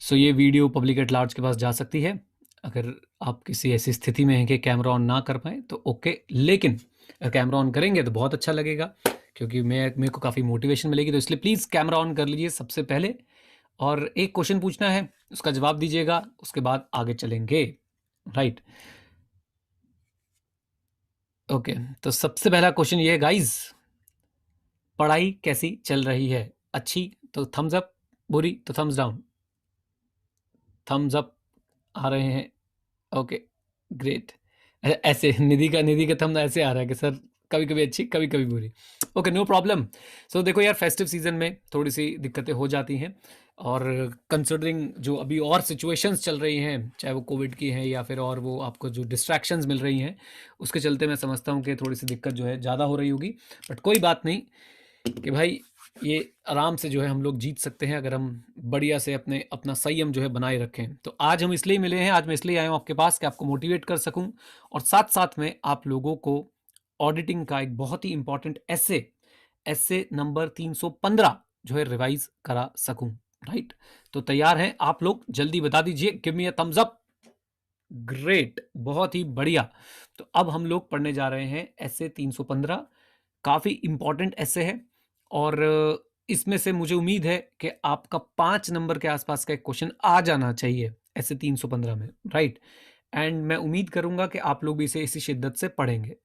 सो ये video public at large के पास जा सकती है। अगर आप किसी ऐसी स्थिति में हैं कि कैमरा ऑन ना कर पाएँ तो ओके, लेकिन अगर कैमरा ऑन करेंगे तो बहुत अच्छा लगेगा, क्योंकि मेरे को काफ़ी मोटिवेशन मिलेगी। तो इसलिए प्लीज़ कैमरा ऑन कर लीजिए सबसे पहले, और एक क्वेश्चन पूछना है, उसका जवाब दीजिएगा, उसके बाद आगे चलेंगे। Right, okay. तो सबसे पहला क्वेश्चन ये है गाइस, पढ़ाई कैसी चल रही है? अच्छी तो थम्स अप, बुरी तो थम्स डाउन। थम्स अप आ रहे हैं, ओके, ग्रेट। ऐसे निधि का थंब ऐसे आ रहा है कि सर कभी कभी अच्छी कभी कभी बुरी। Okay, no problem. सो देखो यार, फेस्टिव सीजन में थोड़ी सी दिक्कतें हो जाती हैं, और कंसिडरिंग जो अभी और सिचुएशंस चल रही हैं, चाहे वो कोविड की हैं या फिर और वो आपको जो डिस्ट्रैक्शंस मिल रही हैं, उसके चलते मैं समझता हूँ कि थोड़ी सी दिक्कत जो है ज़्यादा हो रही होगी। बट कोई बात नहीं कि भाई, ये आराम से जो है हम लोग जीत सकते हैं अगर हम बढ़िया से अपना संयम जो है बनाए रखें। तो आज हम इसलिए मिले हैं, आज मैं इसलिए आया हूँ आपके पास कि आपको मोटिवेट कर सकूं, और साथ साथ में आप लोगों को ऑडिटिंग का एक बहुत ही इंपॉर्टेंट ऐसे ऐसे नंबर 315 जो है रिवाइज करा सकूं। राइट, तो तैयार हैं आप लोग? जल्दी बता दीजिए, give me a thumbs up. Great, बहुत ही बढ़िया। तो अब हम लोग पढ़ने जा रहे हैं ऐसे 315, काफ़ी इंपॉर्टेंट ऐसे है, और इसमें से मुझे उम्मीद है कि आपका 5 नंबर के आसपास का एक क्वेश्चन आ जाना चाहिए ऐसे 315 में। राइट, एंड मैं उम्मीद करूंगा कि आप लोग भी इसे इसी शिद्दत से पढ़ेंगे।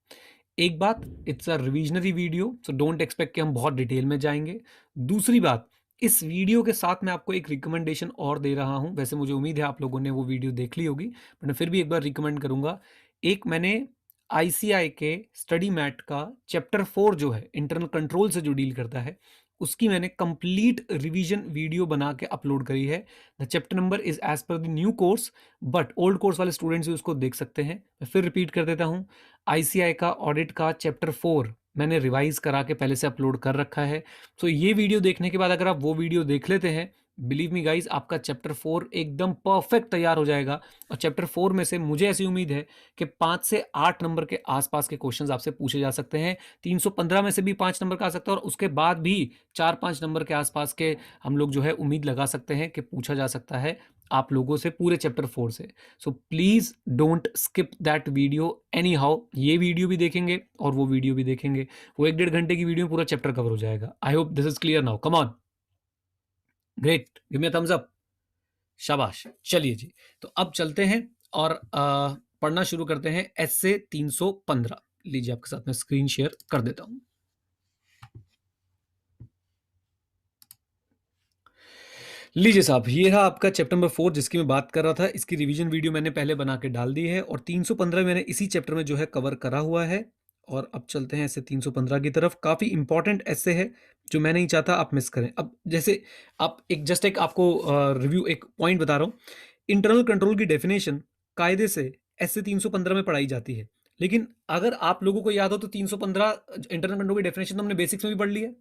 एक बात, it's a revisionary video, so don't expect कि हम बहुत डिटेल में जाएंगे। दूसरी बात, इस वीडियो के साथ मैं आपको एक रिकमेंडेशन और दे रहा हूं। वैसे मुझे उम्मीद है आप लोगों ने वो वीडियो देख ली होगी, बट मैं फिर भी एक बार रिकमेंड करूंगा। एक मैंने आईसीआई के स्टडी मैट का चैप्टर 4 जो है इंटरनल कंट्रोल से जो डील करता है, उसकी मैंने कंप्लीट रिवीजन वीडियो बना के अपलोड करी है। The chapter number is as per the new course, but old course वाले स्टूडेंट्स भी उसको देख सकते हैं। मैं फिर रिपीट कर देता हूँ, आईसीआई का ऑडिट का चैप्टर 4 मैंने रिवाइज करा के पहले से अपलोड कर रखा है। तो ये वीडियो देखने के बाद अगर आप वो वीडियो देख लेते हैं, बिलीव मी गाइज, आपका चैप्टर 4 एकदम परफेक्ट तैयार हो जाएगा। और चैप्टर 4 में से मुझे ऐसी उम्मीद है कि 5 से 8 नंबर के आसपास के क्वेश्चंस आपसे पूछे जा सकते हैं। 315 में से भी 5 नंबर का आ सकता है, और उसके बाद भी 4-5 नंबर के आसपास के हम लोग जो है उम्मीद लगा सकते हैं कि पूछा जा सकता है आप लोगों से पूरे चैप्टर 4 से। So please don't skip that video any how. ये वीडियो भी देखेंगे और वो वीडियो भी देखेंगे, वो 1-1.5 घंटे की वीडियो में पूरा चैप्टर कवर हो जाएगा। I hope this is clear now, come on, great, give me a thumbs up, शाबाश। चलिए जी, तो अब चलते हैं और पढ़ना शुरू करते हैं ऐसे 315। लीजिए, आपके साथ मैं स्क्रीन शेयर कर देता हूं। लीजिए साहब, ये रहा आपका चैप्टर नंबर 4 जिसकी मैं बात कर रहा था। इसकी रिवीजन वीडियो मैंने पहले बना के डाल दी है, और 315 मैंने इसी चैप्टर में जो है कवर करा हुआ है। और अब चलते हैं ऐसे 315 की तरफ। काफ़ी इंपॉर्टेंट ऐसे है जो मैं नहीं चाहता आप मिस करें। अब जैसे आप एक आपको रिव्यू एक पॉइंट बता रहा हूँ। इंटरनल कंट्रोल की डेफिनेशन कायदे से ऐसे 315 में पढ़ाई जाती है, लेकिन अगर आप लोगों को याद हो तो 315 इंटरनल कंट्रोल की डेफिनेशन तो हमने बेसिक्स में भी पढ़ ली है,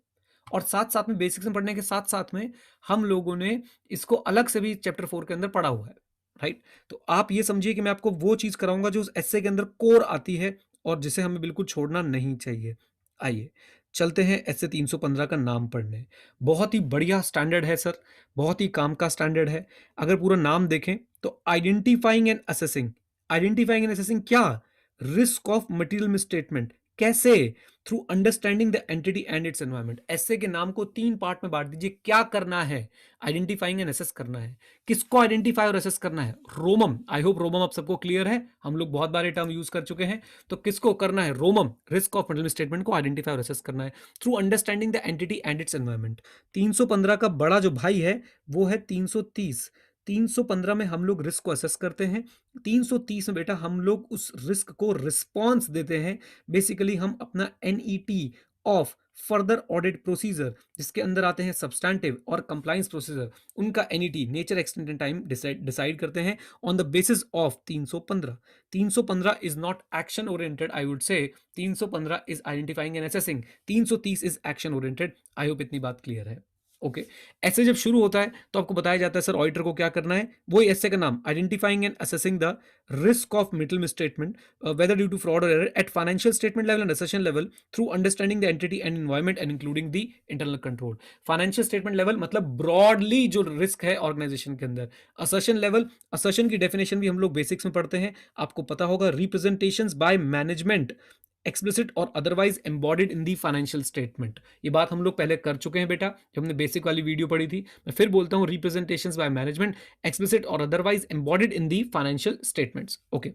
और साथ साथ में बेसिक्स में पढ़ने के साथ साथ में हम लोगों ने इसको अलग से भी चैप्टर 4 के अंदर पढ़ा हुआ है। राइट, तो आप ये समझिए कि मैं आपको वो चीज कराऊंगा जो उस एस्से के अंदर कोर आती है, और जिसे हमें बिल्कुल छोड़ना नहीं चाहिए। आइए चलते हैं एस्से 315 का नाम पढ़ने। बहुत ही बढ़िया स्टैंडर्ड है सर, बहुत ही काम का स्टैंडर्ड है। अगर पूरा नाम देखें तो identifying and assessing. Identifying and assessing क्या? Risk of material misstatement. कैसे? Through understanding the entity and its environment. ऐसे के नाम को 3 पार्ट में बांट दीजिए। क्या करना है? आइडेंटिफाइंग एंड असेस करना है। किसको आइडेंटिफाई और असेस करना है? रोमम। आई होप रोमम आप सबको क्लियर है, हम लोग बहुत बार ये टर्म यूज कर चुके हैं। तो किसको करना है? रोमम, रिस्क ऑफ मटेरियल स्टेटमेंट को आइडेंटिफाई और असेस करना है through understanding the entity and its environment. 315 का बड़ा जो भाई है वो है 330। 315 में हम लोग रिस्क को असेस करते हैं। 330 में बेटा हम लोग उस रिस्क को रिस्पॉन्स देते हैं। बेसिकली हम अपना NET of further audit procedure, जिसके अंदर आते हैं सब्सटैंटिव और कंप्लायंस प्रोसीजर, उनका NET, nature, extent and time decide करते हैं on the basis of 315। 315 is not action oriented, I would say 315 is identifying and assessing, 330 is action oriented. I hope इतनी बात क्लियर है। ओके। ऐसे जब शुरू होता है तो आपको बताया जाता है सर ऑडिटर को क्या करना है, वही ऐसे का नाम, identifying and assessing the risk of middle misstatement whether due to fraud or error at financial statement level and assertion level through understanding the entity and environment and including the internal control. Financial statement level मतलब broadly जो risk है organisation के अंदर। असेशन level, असेशन की definition भी हम लोग basics में पढ़ते हैं, आपको पता होगा, representations by management explicit or otherwise embodied in the financial statement. ये बात हम लोग पहले कर चुके हैं बेटा, जब हमने बेसिक वाली वीडियो पढ़ी थी। मैं फिर बोलता हूं, representations by management explicit or otherwise embodied in the financial statements. Okay,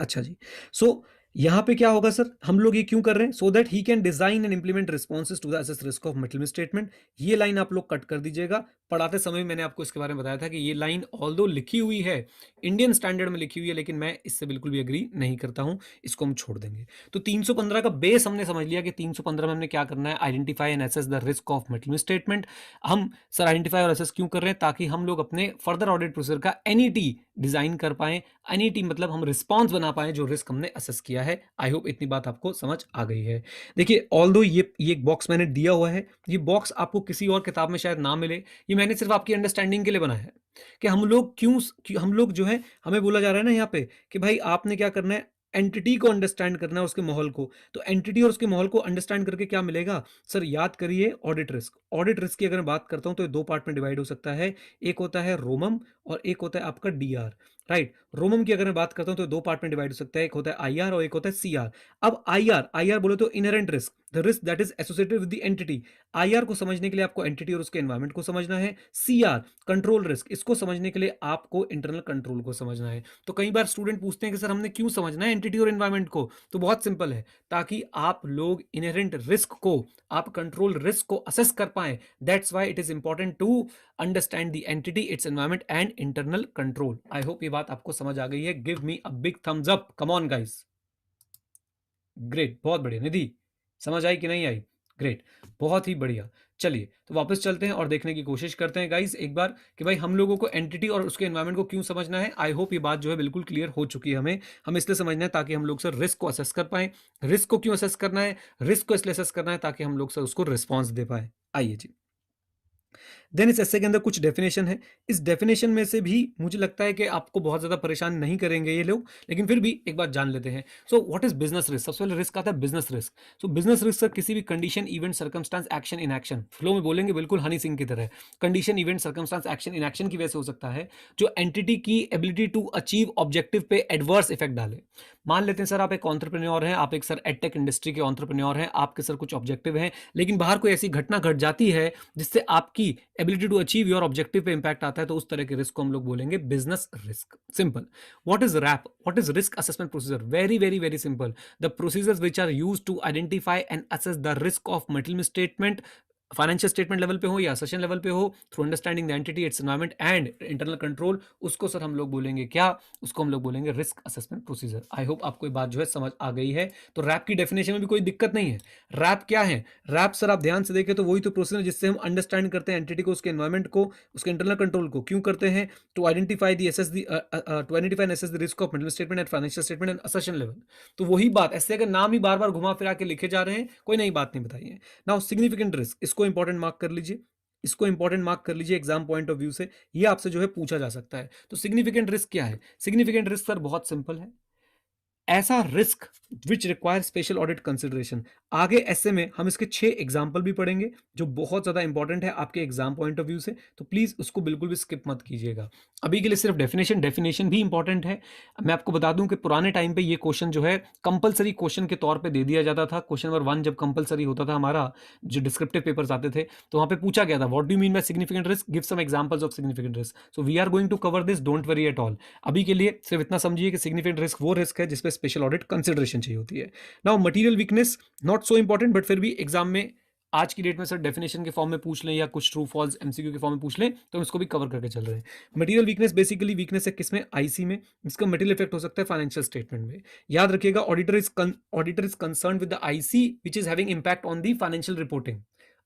अच्छा जी। सो यहां पे क्या होगा सर, हम लोग ये क्यों कर रहे हैं, so that he can design and implement responses to the assess risk of middle statement. ये लाइन आप लोग कट कर दीजिएगा। पढ़ाते समय मैंने आपको इसके बारे में बताया था कि ये लाइन ऑल्दो लिखी हुई है, इंडियन स्टैंडर्ड में लिखी हुई है, लेकिन मैं इससे बिल्कुल भी एग्री नहीं करता हूं, इसको हम छोड़ देंगे। तो 315 का बेस हमने समझ लिया कि 315 में हमने क्या करना है, identify and assess the risk of middle statement. हम सर आइडेंटिफाई और असेस क्यों कर रहे हैं, ताकि हम लोग अपने फर्दर ऑडिट प्रोसीजर का एनईटी डिजाइन कर पाए। एनईटी मतलब हम रिस्पॉन्स बना पाए जो रिस्क हमने असेस किया है। आई होप इतनी बात आपको समझ आ गई है। देखिए, ऑल्दो ये एक बॉक्स मैंने दिया हुआ है, ये बॉक्स आपको किसी और किताब में शायद ना मिले, ये मैंने सिर्फ आपकी अंडरस्टैंडिंग के लिए बनाया है कि हम लोग हम लोग जो है, हमें बोला जा रहा है ना यहाँ पे कि भाई आपने क्या करना है, एंटिटी को अंडरस्टैंड करना है, उसके माहौल को। तो एंटिटी और उसके माहौल को अंडरस्टैंड करके क्या मिलेगा सर, याद करिए, ऑडिट रिस्क। ऑडिट रिस्क की अगर मैं बात करता हूं तो ये दो पार्ट में डिवाइड हो सकता है, एक होता है रोमम और एक होता है आपका डीआर। राइट, रोमम की अगर मैं बात करता हूं तो दो पार्ट में डिवाइड हो सकता है, एक होता है आईआर और एक होता है सीआर। अब आईआर, आईआर बोले तो inherent risk, the risk that is associated with the entity. IR को समझने के लिए आपको एंटिटी और उसके एनवायरमेंट को समझना है। सीआर, कंट्रोल रिस्क, इसको समझने के लिए आपको इंटरनल कंट्रोल को समझना है। तो कई बार स्टूडेंट पूछते हैं कि सर हमने क्यों समझना है एंटिटी और एनवायरमेंट को, तो बहुत सिंपल है, ताकि आप लोग इनहेरेंट रिस्क को, आप कंट्रोल रिस्क को असेस कर पाए। That's why it is important to understand the entity, its environment and internal control. I hope ये बात आपको समझ आ गई है। Give me a big thumbs up, come on guys. Great, बहुत बढ़िया। निधि, समझ आई कि नहीं आई? ग्रेट, बहुत ही बढ़िया। चलिए तो वापस चलते हैं और देखने की कोशिश करते हैं गाइस एक बार कि भाई हम लोगों को एंटिटी और उसके एनवायरमेंट को क्यों समझना है। आई होप ये बात जो है बिल्कुल क्लियर हो चुकी है। हम इसलिए समझना है ताकि हम लोग सर रिस्क को असेस कर पाए। रिस्क को क्यों असेस करना है, रिस्क को इसलिए असेस करना है ताकि हम लोग सर उसको रिस्पॉन्स दे पाए। आइए जी, देन इस एस्से के अंदर कुछ डेफिनेशन है। इस डेफिनेशन में से भी मुझे लगता है कि आपको बहुत ज्यादा परेशान नहीं करेंगे ये लोग, लेकिन फिर भी एक बार जान लेते हैं। So what is business risk? सबसे पहले रिस्क आता है बिजनेस रिस्क। सो बिजनेस रिस्क सर किसी भी condition, event, circumstance, action, in action, flow में बोलेंगे बिल्कुल हनी सिंह की तरह, condition, event, circumstance, action, in action की वजह से हो सकता है जो एंटिटी की एबिलिटी टू अचीव ऑब्जेक्टिव पे एडवर्स इफेक्ट डाले। मान लेते हैं सर आप एक ऑन्टरप्रेन्योर हैं, आप एक सर एडटेक इंडस्ट्री के ऑन्टरप्रेन्योर हैं, आपके सर कुछ ऑब्जेक्टिव हैं, लेकिन बाहर कोई ऐसी घटना घट जाती है जिससे आपकी ability to achieve your objective पे इंपैक्ट आता है, तो उस तरह के रिस्क को हम लोग बोलेंगे business risk. Simple. What is RAP? What is risk assessment procedure? Very very very simple. The procedures which are used to identify and assess the risk of material statement, financial statement level पे हो या session level पे हो, through understanding the entity, its environment and internal control, उसको sir हम लोग बोलेंगे क्या? उसको हम लोग बोलेंगे risk assessment procedure. I hope आपको ये बात जो है समझ आ गई है। तो रैप की डेफिनेशन में भी कोई दिक्कत नहीं है। रैप क्या है? रैप सर आप ध्यान से देखें तो वही तो प्रोसीजर जिससे हम अंडरस्टैंड करते हैं एंटिटी को, उसके एनवायरमेंट को, उसके इंटरनल कंट्रोल को। क्यों करते हैं? To identify the assess the to identify and assess the risk of middle statement and financial statement and assertion level. तो वही बात, ऐसे अगर नाम ही बार बार घुमा फिरा के लिखे जा रहे हैं, कोई नई बात नहीं बताई है। नाउ सिग्निफिकेंट रिस्क, इसको इंपॉर्टेंट मार्क कर लीजिए, इसको इंपॉर्टेंट मार्क कर लीजिए एग्जाम पॉइंट ऑफ व्यू से, ये आपसे जो है पूछा जा सकता है। तो सिग्निफिकेंट रिस्क क्या है? सिग्निफिकेंट रिस्क सर बहुत सिंपल है, ऐसा risk which require special audit consideration. आगे ऐसे में हम इसके 6 एग्जाम्पल भी पढ़ेंगे जो बहुत ज्यादा इंपॉर्टेंट है आपके एग्जाम पॉइंट ऑफ व्यू से, तो प्लीज उसको बिल्कुल भी स्किप मत कीजिएगा। अभी के लिए सिर्फ डेफिनेशन, डेफिनेशन भी इंपॉर्टेंट है। मैं आपको बता दूं कि पुराने टाइम पे ये क्वेश्चन जो है कंपलसरी क्वेश्चन के तौर पे दे दिया जाता था। क्वेश्चन नंबर 1 जब कंपलसरी होता था हमारा, जो डिस्क्रिप्टिव पेपर्स आते थे, तो वहां पे पूछा गया था what do you mean by significant risk, give some examples of significant risk. So we are going to cover this, don't worry at all. अभी के लिए सिर्फ इतना समझिए कि सिग्निफिकेंट रिस्क वो रिस्क है जिसपे स्पेशल ऑडिट कंसिडरेशन चाहिए होती है। Now material weakness, not so important, but फिर भी एग्जाम में आज की डेट में सर डेफिनेशन के फॉर्म में पूछ लें या कुछ ट्रू फॉल्स एमसीक्यू के फॉर्म में पूछ लें, तो हम इसको भी कवर करके चल रहे हैं। मटेरियल वीकनेस बेसिकली वीकनेस है किसमें? आईसी में। इसका मटेरियल इफेक्ट हो सकता है फाइनेंशियल स्टेटमेंट में। याद रखिएगा, auditor is concern with the IC which is having impact on the financial reporting.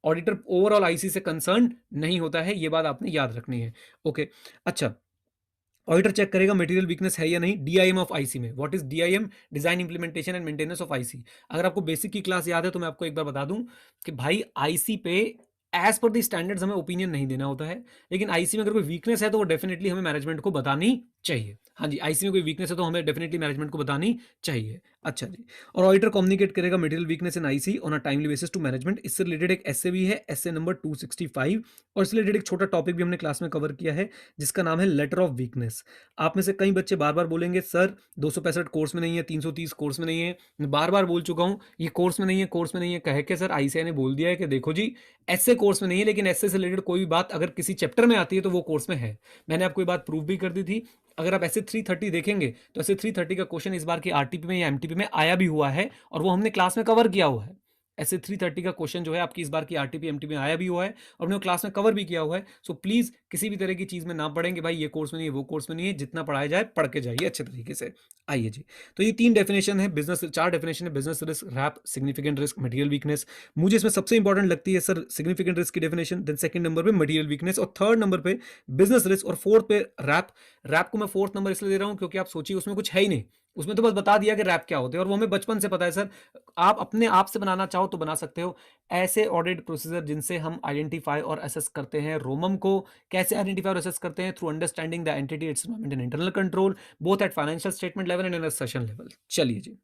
Auditor overall IC से कंसर्न नहीं होता है, ये बात आपने याद रखनी है। ओके, अच्छा, ऑडिटर चेक करेगा मटेरियल वीकनेस है या नहीं डीआईएम ऑफ आईसी में। What is DIM? Design, implementation and maintenance of IC. अगर आपको बेसिक की क्लास याद है तो मैं आपको एक बार बता दूं कि भाई आईसी पे एज पर द स्टैंडर्ड्स हमें ओपिनियन नहीं देना होता है, लेकिन आईसी में अगर कोई वीकनेस है तो वो डेफिनेटली हमें मैनेजमेंट को बतानी चाहिए। हाँ जी, आईसी में कोई वीकनेस है तो हमें डेफिनेटली मैनेजमेंट को बतानी चाहिए। अच्छा जी, और ऑडिटर कम्युनिकेट करेगा material weakness in IC on a timely basis to management. इससे रिलेटेड एक एसए भी है, एसए नंबर 265, और इससे रिलेटेड एक छोटा टॉपिक भी हमने क्लास में कवर किया है जिसका नाम है लेटर ऑफ वीकनेस। आप में से कई बच्चे बार बार बोलेंगे सर 265 कोर्स में नहीं है, 330 कोर्स में नहीं है। मैं बार बार बोल चुका हूँ ये कोर्स में नहीं है, कोर्स में नहीं है कह के सर आईसीआई ने बोल दिया है कि देखो जी एसए कोर्स में नहीं है, लेकिन एसए से रिलेटेड कोई भी बात अगर किसी चैप्टर में आती है तो वो कोर्स में है। मैंने आपको ये बात प्रूव भी कर दी थी। अगर आप ऐसे 330 देखेंगे तो ऐसे 330 का क्वेश्चन इस बार की आरटीपी में या एमटीपी में आया भी हुआ है, और वो हमने क्लास में कवर किया हुआ है। ऐसे 330 का क्वेश्चन जो है आपकी इस बार की आरटीपी एमटीपी में आया भी हुआ है और हमने क्लास में कवर भी किया हुआ है। सो प्लीज किसी भी तरह की चीज में ना पढ़ेंगे भाई ये कोर्स में नहीं है, वो कोर्स में नहीं है, जितना पढ़ाया जाए पढ़ के जाइए अच्छे तरीके से। आइए जी, तो ये 3 डेफिनेशन है बिजनेस, 4 डेफिनेशन है business risk, RAP, significant risk, material weakness. मुझे इसमें सबसे इंपॉर्टेंट लगती है सर सिग्निफिकेंट रिस्क की डेफिनेशन, देन सेकंड नंबर पे मटेरियल वीकनेस, और थर्ड नंबर पे बिजनेस रिस्क, और फोर्थ पे रैप। रैप को मैं फोर्थ नंबर इसलिए दे रहा हूं क्योंकि आप सोचिए उसमें कुछ है ही नहीं, उसमें तो बस बता दिया कि रैप क्या होते हैं और वो हमें बचपन से पता है सर। आप अपने आप से बनाना चाहो तो बना सकते हो। ऐसे ऑडिट प्रोसीजर जिनसे हम आइडेंटिफाई और असेस करते हैं रोमम को, कैसे आइडेंटिफाई और असेस करते हैं? Through understanding the entity, its environment and internal control, both at financial statement level and at session level. चलिए जी,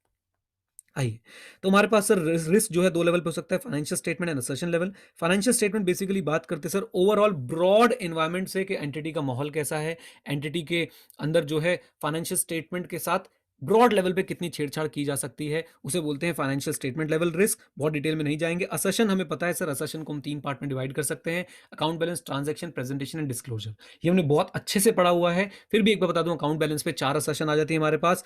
आइए, तो हमारे पास सर रिस्क जो है 2 लेवल पे हो सकता है, financial statement and assertion level. Financial statement basically बात करते हैं सर ओवरऑल ब्रॉड एनवायरनमेंट से कि एंटिटी का माहौल कैसा है, एंटिटी के अंदर जो है फाइनेंशियल स्टेटमेंट के साथ ब्रॉड लेवल पे कितनी छेड़छाड़ की जा सकती है, उसे बोलते हैं फाइनेंशियल स्टेटमेंट लेवल रिस्क। बहुत डिटेल में नहीं जाएंगे। असर्शन हमें पता है सर, असर्शन को हम 3 पार्ट में डिवाइड कर सकते हैं, account balance, transaction, presentation and disclosure. ये हमने बहुत अच्छे से पढ़ा हुआ है, फिर भी एक बार बता दूं, अकाउंट बैलेंस पे 4 असर्शन आ जाती है हमारे पास,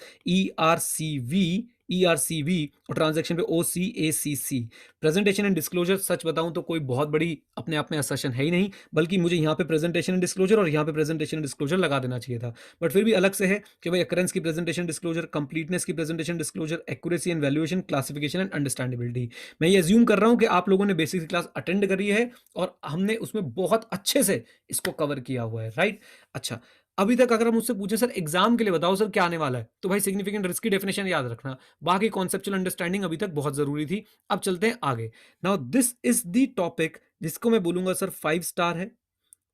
ERCV और ट्रांजैक्शन पे OCACC। प्रेजेंटेशन एंड डिस्क्लोजर सच बताऊं तो कोई बहुत बड़ी अपने आप में असर्शन है ही नहीं, बल्कि मुझे यहाँ पे प्रेजेंटेशन एंड डिस्क्लोजर और यहाँ पे प्रेजेंटेशन एंड डिस्क्लोजर लगा देना चाहिए था, बट फिर भी अलग से है कि भाई अकरेंस की प्रेजेंटेशन डिस्क्लोजर, कंप्लीटनेस की presentation disclosure, accuracy and valuation, classification and understandability. मैं ये अज्यूम कर रहा हूं कि आप लोगों ने बेसिक क्लास अटेंड करी है और हमने उसमें बहुत अच्छे से इसको कवर किया हुआ है, राइट। अच्छा, अभी तक अगर हम मुझसे पूछे सर एग्जाम के लिए बताओ सर क्या आने वाला है, तो भाई सिग्निफिकेंट रिस्क की डेफिनेशन याद रखना, बाकी कॉन्सेप्चुअल अंडरस्टैंडिंग अभी तक बहुत जरूरी थी। अब चलते हैं आगे। Now this is the topic जिसको मैं बोलूंगा सर 5 स्टार है,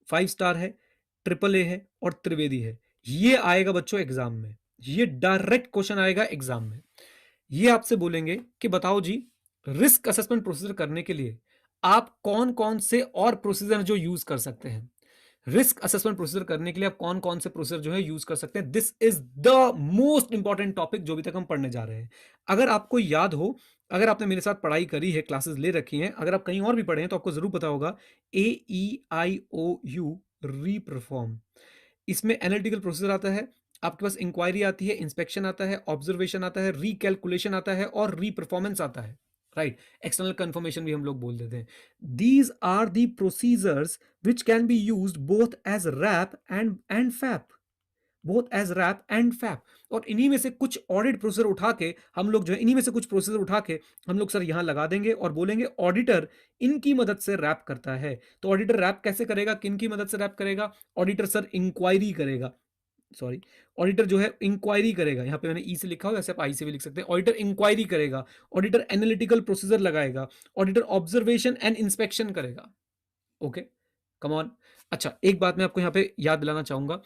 5 स्टार है, ट्रिपल ए है और त्रिवेदी है। ये आएगा बच्चों एग्जाम में, ये डायरेक्ट क्वेश्चन आएगा एग्जाम में। ये आपसे बोलेंगे कि बताओ जी रिस्क असेसमेंट प्रोसीजर करने के लिए आप कौन कौन से और प्रोसीजर जो यूज कर सकते हैं। रिस्क असेसमेंट प्रोसीजर करने के लिए आप कौन कौन से प्रोसीजर जो है यूज कर सकते हैं। This is the most important topic जो अभी तक हम पढ़ने जा रहे हैं। अगर आपको याद हो, अगर आपने मेरे साथ पढ़ाई करी है, क्लासेस ले रखी हैं, अगर आप कहीं और भी पढ़े हैं तो आपको जरूर पता होगा AEIOU रीपरफॉर्म। इसमें एनालिटिकल प्रोसीजर आता है, आपके पास इंक्वायरी आती है, इंस्पेक्शन आता है, ऑब्जर्वेशन आता है, रिकैलकुलेशन आता है और रीपरफॉर्मेंस आता है, राइट। एक्सटर्नल कंफर्मेशन भी हम लोग बोल देते हैं। These are the procedures which can be used both as RAP and FAP, both as RAP and FAP. और इन्हीं में से कुछ ऑडिट प्रोसीजर उठा के हम लोग जो है, इन्हीं में से कुछ प्रोसीजर उठा के हम लोग सर यहां लगा देंगे और बोलेंगे ऑडिटर इनकी मदद से रैप करता है। तो ऑडिटर रैप कैसे करेगा, किन की मदद से रैप करेगा? ऑडिटर सर इंक्वायरी करेगा, सॉरी, ऑडिटर जो है इंक्वायरी करेगा, यहां पे मैंने ई से लिखा हो, ऐसे आप आई से भी लिख सकते हैं। ऑडिटर इंक्वायरी करेगा, ऑडिटर एनालिटिकल प्रोसीजर लगाएगा, ऑडिटर ऑब्जर्वेशन एंड इंस्पेक्शन करेगा। Okay, come on. अच्छा, एक बात मैं आपको यहाँ पे याद दिलाना चाहूंगा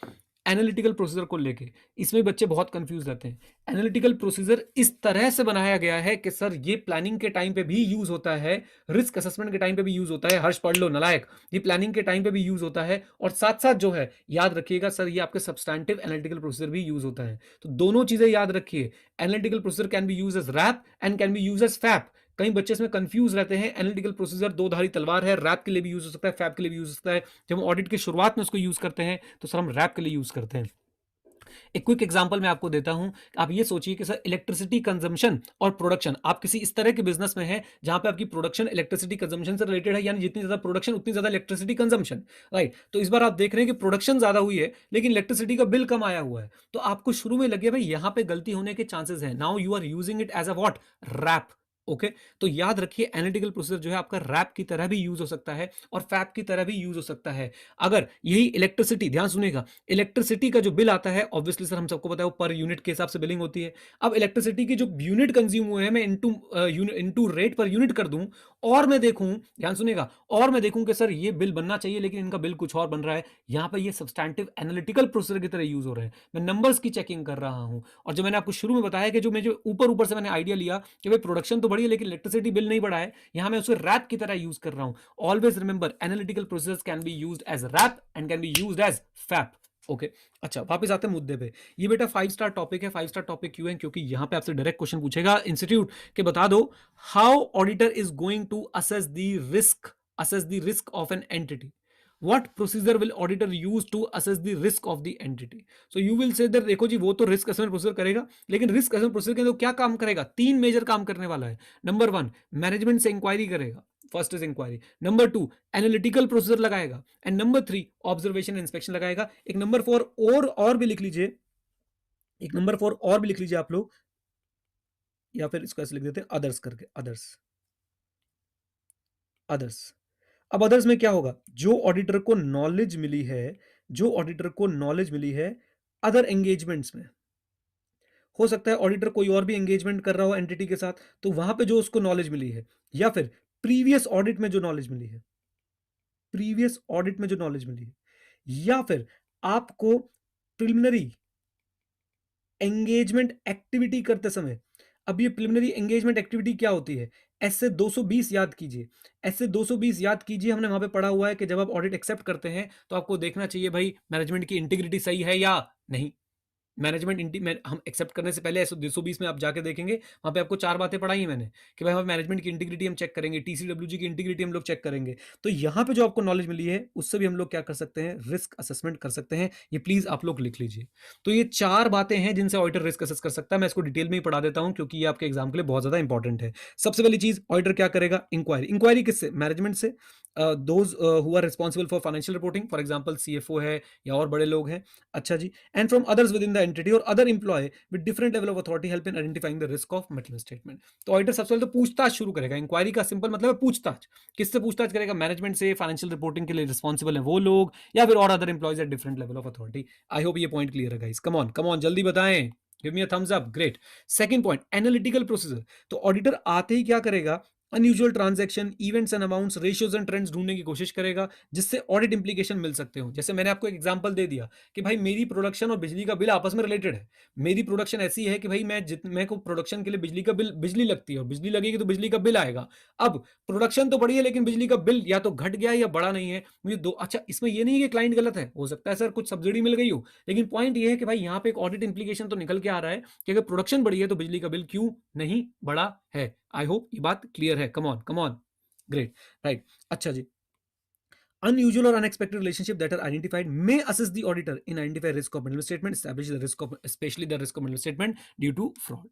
एनालिटिकल प्रोसीजर को लेके, इसमें बच्चे बहुत कंफ्यूज रहते हैं। एनालिटिकल प्रोसीजर इस तरह से बनाया गया है कि सर ये प्लानिंग के टाइम पे भी यूज होता है, रिस्क असेसमेंट के टाइम पे भी यूज होता है। हर्ष पढ़ लो नलायक, ये प्लानिंग के टाइम पे भी यूज होता है और साथ साथ जो है याद रखिएगा सर ये आपके सब्सटैंटिव एनालिटिकल प्रोसीजर भी यूज होता है। तो दोनों चीजें याद रखिए, analytical procedure can be use as RAP and can be use as FAP. कई बच्चे इसमें कंफ्यूज रहते हैं। एनालिटिकल प्रोसीजर दो धारी तलवार है, रैप के लिए भी यूज हो सकता है, फैप के लिए भी यूज हो सकता है। जब हम ऑडिट की शुरुआत में उसको यूज करते हैं तो सर हम रैप के लिए यूज करते हैं। एक क्विक एग्जांपल मैं आपको देता हूं। आप ये सोचिए कि सर इलेक्ट्रिसिटी कंजम्पशन और प्रोडक्शन, आप किसी इस तरह के बिजनेस में है जहां पे आपकी प्रोडक्शन इलेक्ट्रिसिटी कंजम्पशन से रिलेटेड है, यानी जितनी ज्यादा प्रोडक्शन उतनी ज्यादा इलेक्ट्रिसिटी कंजम्पशन, राइट। तो इस बार आप देख रहे हैं कि प्रोडक्शन ज्यादा हुई है लेकिन इलेक्ट्रिसिटी का बिल कम आया हुआ है, तो आपको शुरू में लगे भाई यहां पे गलती होने के चांसेस है। Now you are using it as a what, RAP. Okay तो याद रखिए एनालिटिकल प्रोसीजर जो है आपका रैप की तरह भी यूज हो सकता है और फैप की तरह भी यूज हो सकता है। अगर यही इलेक्ट्रिसिटी, ध्यान सुनिएगा, इलेक्ट्रिसिटी का जो बिल आता है ऑब्वियसली सर हम सबको पता है वो पर यूनिट के हिसाब से बिलिंग होती है। अब इलेक्ट्रिसिटी की जो यूनिट कंज्यूम हुए हैं मैं इनटू रेट पर यूनिट कर दूं और मैं देखूं, ध्यान सुनिएगा, और मैं देखूं कि सर ये बिल बनना चाहिए लेकिन इनका बिल कुछ और बन रहा है, यहां पर ये सब्सटैंटिव एनालिटिकल प्रोसीजर की तरह यूज हो रहे हैं। मैं नंबर्स की चेकिंग कर रहा हूं और जो मैंने आपको शुरू में बताया कि जो ऊपर ऊपर से मैंने आइडिया लिया कि भाई प्रोडक्शन तो बढ़ी है लेकिन इलेक्ट्रिसिटी बिल नहीं बढ़ा है, यहां मैं उसे रैप की तरह यूज कर रहा हूं। Always remember analytical process can be used as RAP and can be used as FAP. Okay अच्छा वापस आते हैं मुद्दे पे। ये बेटा 5 स्टार टॉपिक है। 5 स्टार टॉपिक क्यों है? क्योंकि यहां पे आपसे डायरेक्ट क्वेश्चन पूछेगा इंस्टीट्यूट के बता दो how auditor is going to assess the risk of an entity. What procedure will auditor use to assess the risk of the entity? So you will say that देखो जी वो तो risk assessment procedure करेगा लेकिन risk assessment procedure के अंदर क्या काम करेगा? 3 मेजर काम करने वाला है। नंबर 1 मैनेजमेंट से इंक्वायरी करेगा, first is inquiry. Number 2 analytical procedure लगाएगा एंड नंबर 3 ऑब्जर्वेशन इंस्पेक्शन लगाएगा। एक नंबर 4 और भी लिख लीजिए, एक नंबर 4 और भी लिख लीजिए आप लोग, या फिर इसको ऐसे लिख देते हैं अदर्स करके, अदर्स। अदर्स अब अदर्स में क्या होगा? जो ऑडिटर को नॉलेज मिली है, जो ऑडिटर को नॉलेज मिली है अदर एंगेजमेंट्स में, हो सकता है ऑडिटर कोई और भी एंगेजमेंट कर रहा हो एंटिटी के साथ, तो वहां पे जो उसको नॉलेज मिली है, या फिर प्रीवियस ऑडिट में जो नॉलेज मिली है, प्रीवियस ऑडिट में जो नॉलेज मिली है, या फिर आपको प्रिलिमिनरी एंगेजमेंट एक्टिविटी करते समय। अब ये प्रिलिमिनरी एंगेजमेंट एक्टिविटी क्या होती है? ऐसे 220 याद कीजिए, ऐसे 220 याद कीजिए, हमने वहां पे पढ़ा हुआ है कि जब आप ऑडिट एक्सेप्ट करते हैं तो आपको देखना चाहिए भाई मैनेजमेंट की इंटीग्रिटी सही है या नहीं। मैनेजमेंट हम एक्सेप्ट करने से पहले ऐसे 220 में आप जाके देखेंगे, वहां पे आपको 4 बातें पढ़ाई है मैंने कि भाई हम मैनेजमेंट की इंटीग्रिटी हम चेक करेंगे, टीसीडब्ल्यूजी की इंटीग्रिटी हम लोग चेक करेंगे। तो यहाँ पे जो आपको नॉलेज मिली है उससे भी हम लोग क्या कर सकते हैं? रिस्क असेसमेंट कर सकते हैं। ये प्लीज आप लोग लिख लीजिए। तो ये 4 बातें हैं जिनसे ऑडिटर रिस्क असेस कर सकता है। मैं इसको डिटेल में ही पढ़ा देता हूं क्योंकि ये आपके एग्जाम के लिए बहुत ज्यादा इंपॉर्टेंट है। सबसे पहली चीज ऑडिटर क्या करेगा? इंक्वायरी। इंक्वायरी किससे? मैनेजमेंट से, those who are responsible for financial reporting, for example CFO है या और बड़े लोग हैं। अच्छा जी, and from others within the entity और other employ with different level of authority help in identifying the risk of metal statement. तो ऑडिटर सबसे पहले तो पूछताछ शुरू करेगा। इंक्वायरी का सिंपल मतलब है पूछताछ। किससे पूछताछ करेगा? मैनेजमेंट से, फाइनेंशियल रिपोर्टिंग के लिए रिस्पॉन्सिबल है वो लोग, या फिर और other employees at different level of authority. I hope ये पॉइंट क्लियर है गाइस। कम ऑन जल्दी बताएं, give me a thumbs up. Great. Second point analytical procedure. तो ऑडिटर आते ही क्या करेगा? Unusual transaction, events and amounts, ratios and trends ढूंढने की कोशिश करेगा जिससे ऑडिट इंप्लीकेशन मिल सकते हो। जैसे मैंने आपको एक एग्जांपल दे दिया कि भाई मेरी प्रोडक्शन और बिजली का बिल आपस में रिलेटेड है। मेरी प्रोडक्शन ऐसी है कि भाई मैं को प्रोडक्शन के लिए बिजली का बिल, बिजली लगती है और बिजली लगेगी तो बिजली का बिल आएगा। अब प्रोडक्शन तो बढ़ी है लेकिन बिजली का बिल या तो घट गया या बढ़ा नहीं है। मुझे दो, अच्छा इसमें ये नहीं है कि क्लाइंट गलत है, हो सकता है सर कुछ सब्सिडी मिल गई हो, लेकिन पॉइंट ये है कि भाई यहाँ पे एक ऑडिट इंप्लीकेशन तो निकल के आ रहा है कि अगर प्रोडक्शन बढ़ी है तो बिजली का बिल क्यों नहीं बढ़ा है। आई होप ये बात क्लियर है। Come on great right. अच्छा जी, unusual or unexpected relationship that are identified may assist the auditor in identify risk of middle statement, establish the risk of, especially the risk of middle statement due to fraud.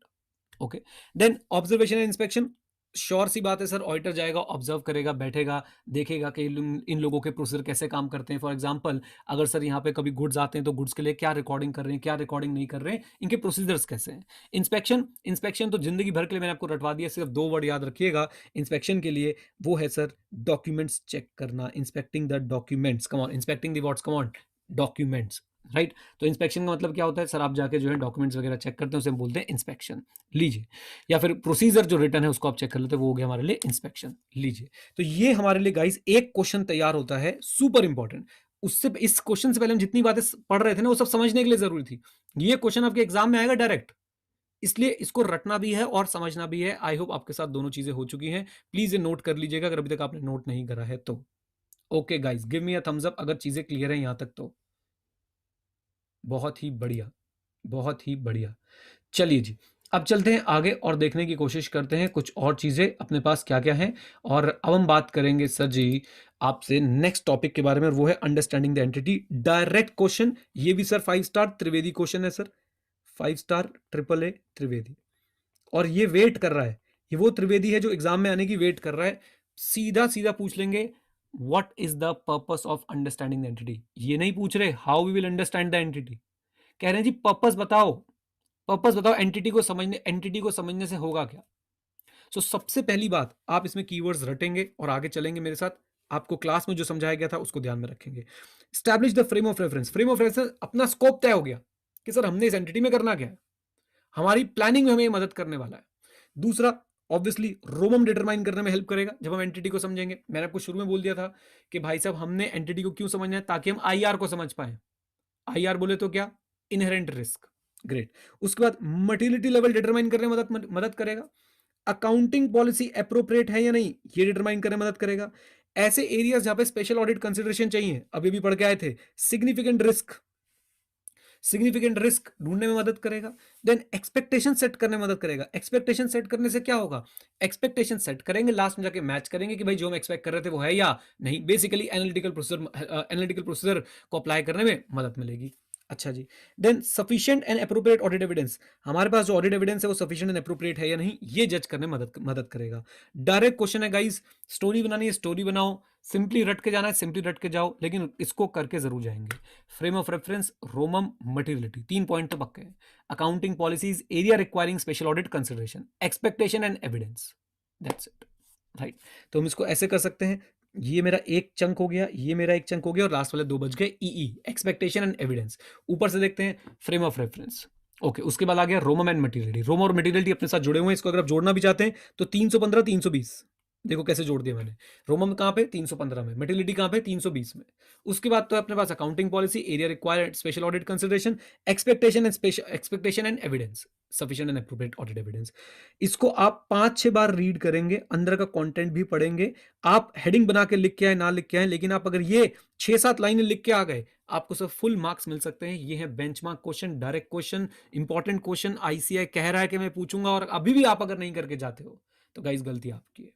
Okay then observation and inspection. Sure सी बात है sir, auditor जाएगा, observe करेगा, बैठेगा, देखेगा कि इन लोगों के प्रोसीजर कैसे काम करते हैं। फॉर एग्जांपल अगर सर यहाँ पे कभी गुड्स आते हैं तो गुड्स के लिए क्या रिकॉर्डिंग कर रहे हैं, क्या रिकॉर्डिंग नहीं कर रहे हैं, इनके प्रोसीजर्स कैसे हैं। इंस्पेक्शन, इंस्पेक्शन तो जिंदगी भर के लिए मैंने आपको रटवा दिया, सिर्फ 2 वर्ड याद रखिएगा इंस्पेक्शन के लिए, वो है सर डॉक्यूमेंट्स चेक करना, inspecting the documents. Come on, inspecting the what's, come on, documents right. तो इंस्पेक्शन का मतलब क्या होता है सर? आप जाके जो है डॉक्यूमेंट्स वगैरह चेक करते हैं, उसे हम बोलते हैं इंस्पेक्शन। लीजिए, या फिर प्रोसीजर जो रिटर्न है उसको आप चेक कर लेते हैं, वो हो गया हमारे लिए इंस्पेक्शन। लीजिए, तो ये हमारे लिए गाइस एक क्वेश्चन तैयार होता है, सुपर इंपॉर्टेंट। उससे इस क्वेश्चन से पहले हम जितनी बातें पढ़ रहे थे ना वो सब समझने के लिए जरूरी थी। ये क्वेश्चन आपके एग्जाम में आएगा डायरेक्ट, इसलिए इसको रटना भी है और समझना भी है। आई होप आपके साथ दोनों चीजें हो चुकी हैं। प्लीज ये नोट कर लीजिएगा अगर अभी तक आपने नोट नहीं करा है तो। Okay guys, give me a thumbs up अगर चीजें क्लियर है यहां तक तो। बहुत ही बढ़िया, बहुत ही बढ़िया। चलिए जी, अब चलते हैं आगे और देखने की कोशिश करते हैं कुछ और चीजें अपने पास क्या क्या हैं। और अब हम बात करेंगे सर जी आपसे नेक्स्ट टॉपिक के बारे में, और वो है understanding the entity. Direct question, ये भी सर 5 स्टार त्रिवेदी क्वेश्चन है सर, 5 स्टार AAA त्रिवेदी। और ये वेट कर रहा है, ये वो त्रिवेदी है जो एग्जाम में आने की वेट कर रहा है। सीधा सीधा पूछ लेंगे what is the purpose of understanding the entity. ये नहीं पूछ रहे how we will understand the entity, कह रहे हैं जी पर्पस बताओ, पर्पस बताओ, एंटिटी को समझने से होगा क्या। सो सबसे पहली बात, आप इसमें कीवर्ड्स रटेंगे और आगे चलेंगे मेरे साथ। आपको क्लास में जो समझाया गया था उसको ध्यान में रखेंगे। Establish the frame of reference. Frame of reference, अपना स्कोप तय हो गया कि सर हमने इस एंटिटी में करना क्या है, हमारी प्लानिंग में हमें ये मदद करने वाला है। दूसरा, ऑब्वियसली रोमम डिटरमाइन करने में हेल्प करेगा जब हम एंटिटी को समझेंगे। मैंने आपको शुरू में बोल दिया था कि भाई साहब हमने एंटिटी को क्यों समझना है, ताकि हम आईआर को समझ पाए। आईआर बोले तो क्या, इनहेरेंट रिस्क। ग्रेट। उसके बाद मटेरियलिटी लेवल डिटरमाइन करने में मदद करेगा। अकाउंटिंग पॉलिसी अप्रोप्रिएट है या नहीं, ये डिटरमाइन करने में मदद करेगा। ऐसे एरियाज जहां पे स्पेशल ऑडिट कंसिडरेशन चाहिए, अभी भी पढ़ के आए थे, सिग्निफिकेंट रिस्क ढूंढने में मदद करेगा। देन एक्सपेक्टेशन सेट करने में मदद करेगा। एक्सपेक्टेशन सेट करने से क्या होगा, एक्सपेक्टेशन सेट करेंगे, लास्ट में जाके मैच करेंगे कि भाई जो हम एक्सपेक्ट कर रहे थे वो है या नहीं। बेसिकली एनालिटिकल प्रोसीजर को अप्लाई करने में मदद मिलेगी। अच्छा जी। Then sufficient and appropriate audit evidence, हमारे पास जो ऑडिट एविडेंस है वो सफिशिएंट एंड अप्रोप्रिएट है या नहीं, ये जज करने में मदद करेगा। डायरेक्ट क्वेश्चन है गाइस, स्टोरी बनानी है स्टोरी बनाओ, सिंपली रट के जाना है सिंपली रट के जाओ, लेकिन इसको करके जरूर जाएंगे। Frame of reference, रोमम, materiality, 3 point तो पक्के हैं। Accounting policies, area requiring special audit consideration, expectation and evidence, that's it, right. तो हम इसको ऐसे कर सकते हैं, ये मेरा एक चंक हो गया, ये मेरा एक चंक हो गया, और लास्ट वाले 2 बच गए ईई, एक्सपेक्टेशन एंड एविडेंस। ऊपर से देखते हैं फ्रेम ऑफ रेफरेंस। ओके, उसके बाद आ गया रोमम एंड मटेरियलिटी। रोम और मटेरियलिटी अपने साथ जुड़े हुए हैं, इसको अगर आप जोड़ना भी चाहते हैं तो 315 320, देखो कैसे जोड़ दिया मैंने। रोमम कहां पे, 315 में। मटेरियलिटी कहां पे, 320 में। उसके बाद तो अपने पास accounting policy, area required special audit consideration, expectation and evidence, sufficient and appropriate audit evidence. इसको आप 5-6 बार रीड करेंगे, अंदर का कंटेंट भी पढ़ेंगे। आप हेडिंग बना के लिख के आए ना लिख के आए, लेकिन आप अगर ये 6-7 लाइनें लिख के आ गए, आपको सब फुल मार्क्स मिल सकते हैं। ये है benchmark question, direct question, important question. ICI कह रहा है कि मैं पूछूंगा, और अभी भी आप अगर नहीं करके जाते हो तो गाइस गलती आपकी है,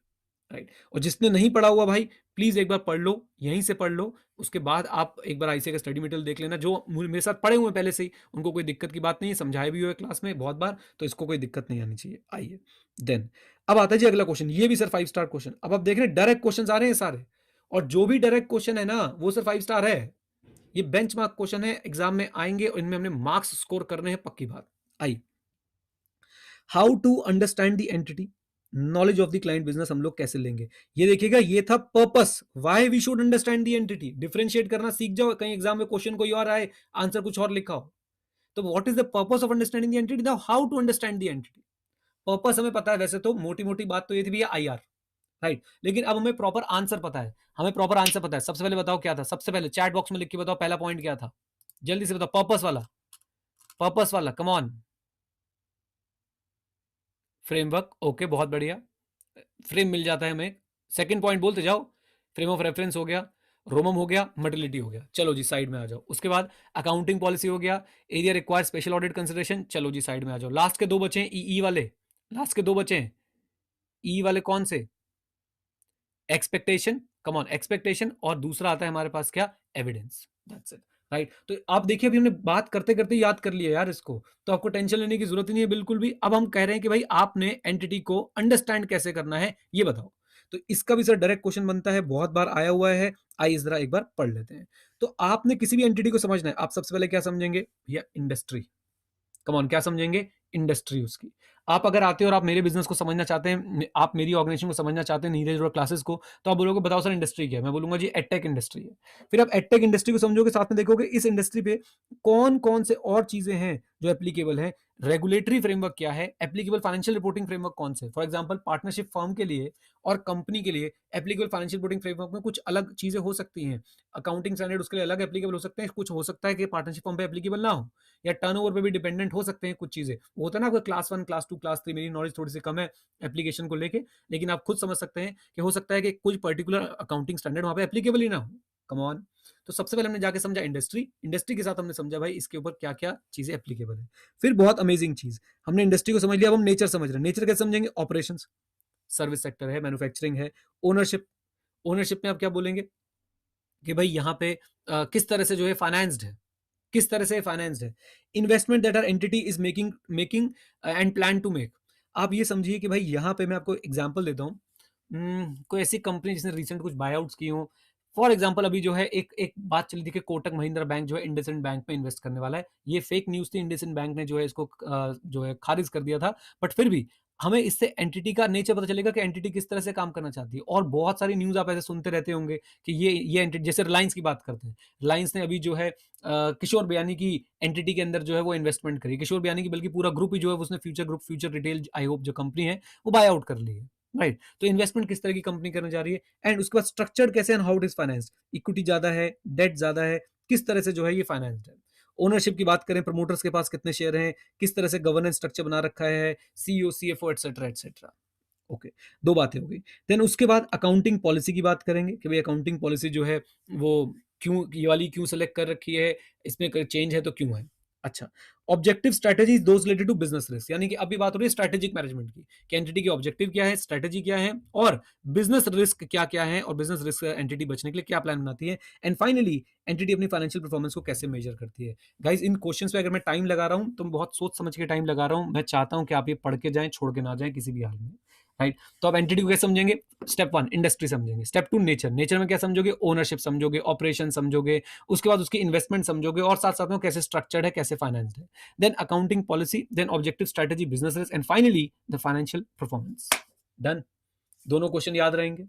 राइट। और जिसने नहीं पढ़ा हुआ भाई, प्लीज एक बार पढ़ लो, यहीं से पढ़ लो। उसके बाद आप एक बार आईसीआई का स्टडी मटेरियल देख लेना। जो मेरे साथ पढ़े हुए पहले से ही, उनको कोई दिक्कत की बात नहीं है, समझाए भी हुए क्लास में बहुत बार, तो इसको कोई दिक्कत नहीं आनी चाहिए। आइए देन, अब आता है जी अगला क्वेश्चन। ये भी सर 5 स्टार क्वेश्चन। अब आप देख रहे हैं डायरेक्ट क्वेश्चन आ रहे हैं सारे, और जो भी डायरेक्ट क्वेश्चन है ना वो सर 5 स्टार है। ये बेंचमार्क क्वेश्चन है, एग्जाम में आएंगे और इनमें हमने मार्क्स स्कोर करने हैं, पक्की बात। आइए, how to understand the entity, knowledge of the client business हम लोग कैसे लेंगे, ये देखिएगा। ये था purpose, why we should understand the entity. Differentiate करना सीख जाओ, कहीं एग्जाम में क्वेश्चन कोई और आए, आंसर कुछ और लिखा हो। तो what is the purpose of understanding the entity, now how to understand the entity. Purpose हमें पता है, वैसे तो मोटी मोटी बात तो ये थी भैया आईआर, राइट। लेकिन अब हमें प्रॉपर आंसर पता है, हमें प्रॉपर आंसर पता है। सबसे पहले बताओ क्या था, सबसे पहले चैट बॉक्स में लिख के बताओ पहला पॉइंट क्या था, जल्दी से बताओ। पर्पस वाला कम ऑन। फ्रेमवर्क, ओके बहुत बढ़िया, फ्रेम मिल जाता है हमें। सेकंड पॉइंट बोलते जाओ। फ्रेम ऑफ रेफरेंस हो गया, रोमम हो गया, मटेरियलिटी हो गया, चलो जी साइड में आ जाओ। उसके बाद अकाउंटिंग पॉलिसी हो गया, area required special audit consideration, चलो जी साइड में आ जाओ। लास्ट के 2 बचे हैं ई वाले, लास्ट के 2 बचे हैं ई वाले, कौन से, एक्सपेक्टेशन, कम ऑन एक्सपेक्टेशन, और दूसरा आता है हमारे पास क्या, एविडेंस, दैट्स इट, राइट। तो आप देखिए अभी हमने बात करते करते याद कर लिया यार इसको, तो आपको टेंशन लेने की जरूरत नहीं है बिल्कुल भी। अब हम कह रहे हैं कि भाई आपने एंटिटी को अंडरस्टैंड कैसे करना है ये बताओ। तो इसका भी सर डायरेक्ट क्वेश्चन बनता है, बहुत बार आया हुआ है। आइए जरा एक बार पढ़ लेते हैं। तो आपने किसी भी एंटिटी को समझना है, आप सबसे पहले क्या समझेंगे भैया, इंडस्ट्री। कम ऑन, क्या समझेंगे, इंडस्ट्री उसकी। आप अगर आते हो और आप मेरे बिजनेस को समझना चाहते हैं, आप मेरी ऑर्गेनाइजेशन को समझना चाहते हैं, नीरज और क्लासेस को, तो आप बोलोगे बताओ सर इंडस्ट्री क्या है, मैं बोलूंगा जी एडटेक इंडस्ट्री है। फिर आप एडटेक इंडस्ट्री को समझोगे, साथ में देखोगे इस इंडस्ट्री पे कौन कौन से और चीजें हैं जो एप्लीकेबल है, रेगुलेटरी फ्रेमवर्क क्या है, एप्लीकेबल फाइनेंशियल रिपोर्टिंग फ्रेमवर्क कौन से। फॉर एग्जांपल पार्टनरशिप फर्म के लिए और कंपनी के लिए एप्लीकेबल फाइनेंशियल रिपोर्टिंग फ्रेमवर्क में कुछ अलग चीजें हो सकती हैं। अकाउंटिंग स्टैंडर्ड उसके लिए अलग एप्लीकेबल हो सकते हैं, कुछ हो सकता है कि पार्टनरशिप फर्म पे एप्लीकेबल ना हो, या टर्नओवर पे भी डिपेंडेंट हो सकते हैं कुछ चीजें। वो होता है ना, क्लास 1 क्लास 2 क्लास 3, मेरी नॉलेज थोड़ी सी कम है एप्लीकेशन को लेके, लेकिन आप खुद समझ सकते हैं कि हो सकता है कि कुछ पर्टिकुलर अकाउंटिंग स्टैंडर्ड वहां पे एप्लीकेबल ही ना हो। Come on. तो सबसे पहले हमने जाके समझा इंडस्ट्री, इंडस्ट्री के साथ हमने समझा भाई इसके ऊपर क्या क्या चीजें एप्लीकेबल है। फिर बहुत अमेजिंग चीज, हमने इंडस्ट्री को समझ लिया, अब हम नेचर समझ रहे हैं। नेचर कैसे समझेंगे, ऑपरेशंस, सर्विस सेक्टर है, मैन्युफैक्चरिंग है, ओनरशिप। ओनरशिप में आप क्या बोलेंगे कि भाई यहाँ पे किस तरह से जो है फाइनेंस्ड है, किस तरह से फाइनेंस्ड है। Investment that are entity is making making and plan to make. आप ये समझिए कि भाई यहाँ पे मैं आपको एग्जांपल देता हूँ, कोई ऐसी कंपनी जिसने रिसेंट कुछ बायआउट्स की हो। फॉर एग्जांपल अभी जो है एक एक बात चली थी कि कोटक महिंद्रा बैंक जो है इंडसइंड बैंक में इन्वेस्ट करने वाला है। ये फेक न्यूज थी, इंडसइंड बैंक ने जो है इसको जो है खारिज कर दिया था, बट फिर भी हमें इससे एंटिटी का नेचर पता चलेगा कि एंटिटी किस तरह से काम करना चाहती है। और बहुत सारी न्यूज़ आप ऐसे सुनते रहते होंगे कि ये एंटिटी, जैसे रिलायंस की बात करते हैं। रिलायंस ने अभी जो है किशोर बियानी की एंटिटी के अंदर जो है वो इन्वेस्टमेंट करी। किशोर बियानी की बल्कि पूरा ग्रुप ही जो है उसने future group, future retail I hope जो कंपनी है वो बाय आउट कर ली है। राइट, तो इन्वेस्टमेंट किस तरह की कंपनी करने जा रही है, एंड उसके बाद स्ट्रक्चर कैसे and how it is financed, equity ज्यादा है, डेट ज्यादा है, किस तरह से जो है ये फाइनेंस्ड है। ओनरशिप की बात करें, प्रमोटर्स के पास कितने शेयर हैं, किस तरह से गवर्नेंस स्ट्रक्चर बना रखा है, CEO, CFO, etcetera etcetera. Okay, दो बातें हो गई। देन उसके बाद अकाउंटिंग पॉलिसी की बात करेंगे कि भाई अकाउंटिंग पॉलिसी जो है वो क्यों, ये वाली क्यों सेलेक्ट कर रखी है, इसमें चेंज है तो क्यों है। अच्छा, objective strategy those related to business risk, यानी कि अभी बात हो रही है स्ट्रेटेजिक मैनेजमेंट की कि एंटिटी की ऑब्जेक्टिव क्या है, स्ट्रेटेजी क्या है, और बिजनेस रिस्क क्या क्या है, और बिजनेस रिस्क एंटिटी बचने के लिए क्या प्लान बनाती है, एंड फाइनली एंटिटी अपनी फाइनेंशियल परफॉर्मेंस को कैसे मेजर करती है। गाइज, इन क्वेश्चंस पे अगर मैं टाइम लगा रहा हूं तो मैं बहुत सोच समझ के टाइम लगा रहा हूं। मैं चाहता हूं कि आप ये पढ़ के जाएं, छोड़ के ना जाएं किसी भी हाल में। राइट, तो आप एंटिटी को कैसे समझेंगे? स्टेप 1 इंडस्ट्री समझेंगे, स्टेप 2 नेचर, नेचर में क्या समझोगे, ओनरशिप समझोगे, ऑपरेशन समझोगे, उसके बाद उसकी इन्वेस्टमेंट समझोगे, और साथ साथ में कैसे स्ट्रक्चर्ड है, कैसे फाइनेंस्ड है, then accounting policy, then objective strategy, business risk, and finally the financial performance. Done, दोनों क्वेश्चन याद रहेंगे।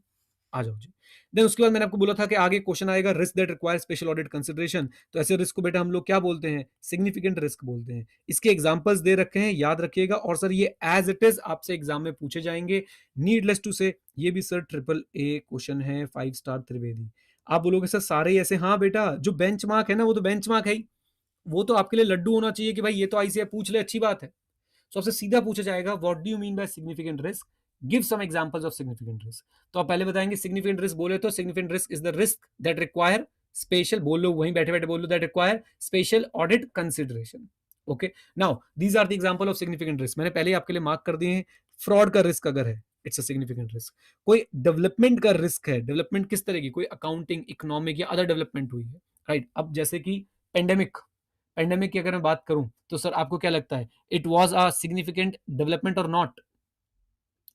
आ जाओ जी। देन उसके बाद मैंने आपको बोला था कि आगे क्वेश्चन आएगा risk that require special audit consideration. तो ऐसे रिस्क को बेटा हम लोग क्या बोलते हैं? सिग्निफिकेंट रिस्क बोलते हैं। इसके एग्जांपल्स दे रखे हैं, याद रखिएगा। और सर ये एज इट इज आपसे एग्जाम में पूछे जाएंगे। नीडलेस टू से ये भी सर ट्रिपल ए क्वेश्चन है, 5 स्टार त्रिवेदी। आप बोलोगे सर सारे ही ऐसे, हाँ बेटा, जो बेंचमार्क है ना वो तो बेंचमार्क है ही, वो तो आपके लिए लड्डू होना चाहिए कि भाई ये तो आईसीआई पूछ ले, अच्छी बात है। सबसे सीधा पूछा जाएगा what do you mean by significant risk, give some examples of significant risk. तो आप पहले बताएंगे सिग्निफिकेंट रिस्क बोले तो significant risk is the risk that require special, बोल लो वहीं बैठे बैठे बोल लो, that require special audit consideration. Okay, now these are the example of significant risk, मैंने पहले ही आपके लिए मार्क कर दिए हैं। फ्रॉड का रिस्क अगर है, इट्स अ सिग्निफिकेंट रिस्क। कोई डेवलपमेंट का रिस्क है, डेवलपमेंट किस तरह की, कोई अकाउंटिंग, इकोनॉमिक या अदर डेवलपमेंट हुई है। राइट, अब जैसे कि पेंडेमिक, पेंडेमिक की अगर मैं बात करूं तो सर आपको क्या लगता है, it was a significant development or not?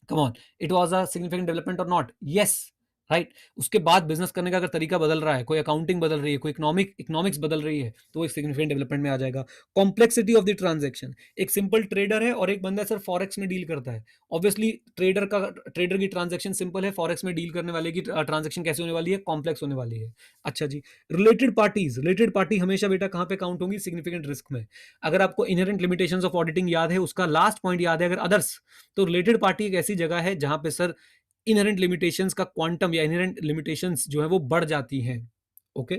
Come on, it was a significant development or not? Yes, right. उसके बाद बिजनेस करने का अगर तरीका बदल रहा है, कोई अकाउंटिंग बदल रही है, कोई इकोनॉमिक्स बदल रही है, तो एक सिग्निफिकेंट डेवलपमेंट में आ जाएगा। कॉम्प्लेक्सिटी ऑफ द ट्रांजेक्शन, एक सिंपल ट्रेडर है और एक बंदा सर फॉरेक्स में डील करता है। ऑब्वियसली ट्रेडर की ट्रांजेक्शन सिंपल है, फॉरेक्स में डील करने वाले की ट्रांजेक्शन कैसे होने वाली है, कॉम्प्लेक्स होने वाली है। अच्छा जी, रिलेटेड पार्टीज, रिलेटेड पार्टी हमेशा बेटा कहां पे काउंट होंगी? सिग्निफिकेंट रिस्क में। अगर आपको इनहेरेंट लिमिटेशंस ऑफ ऑडिटिंग याद है, उसका लास्ट पॉइंट याद है अगर अदर्स, तो रिलेटेड पार्टी एक ऐसी जगह है जहां पे सर इनहेरेंट लिमिटेशंस का क्वांटम या इनहेरेंट लिमिटेशंस जो है वो बढ़ जाती हैं। ओके,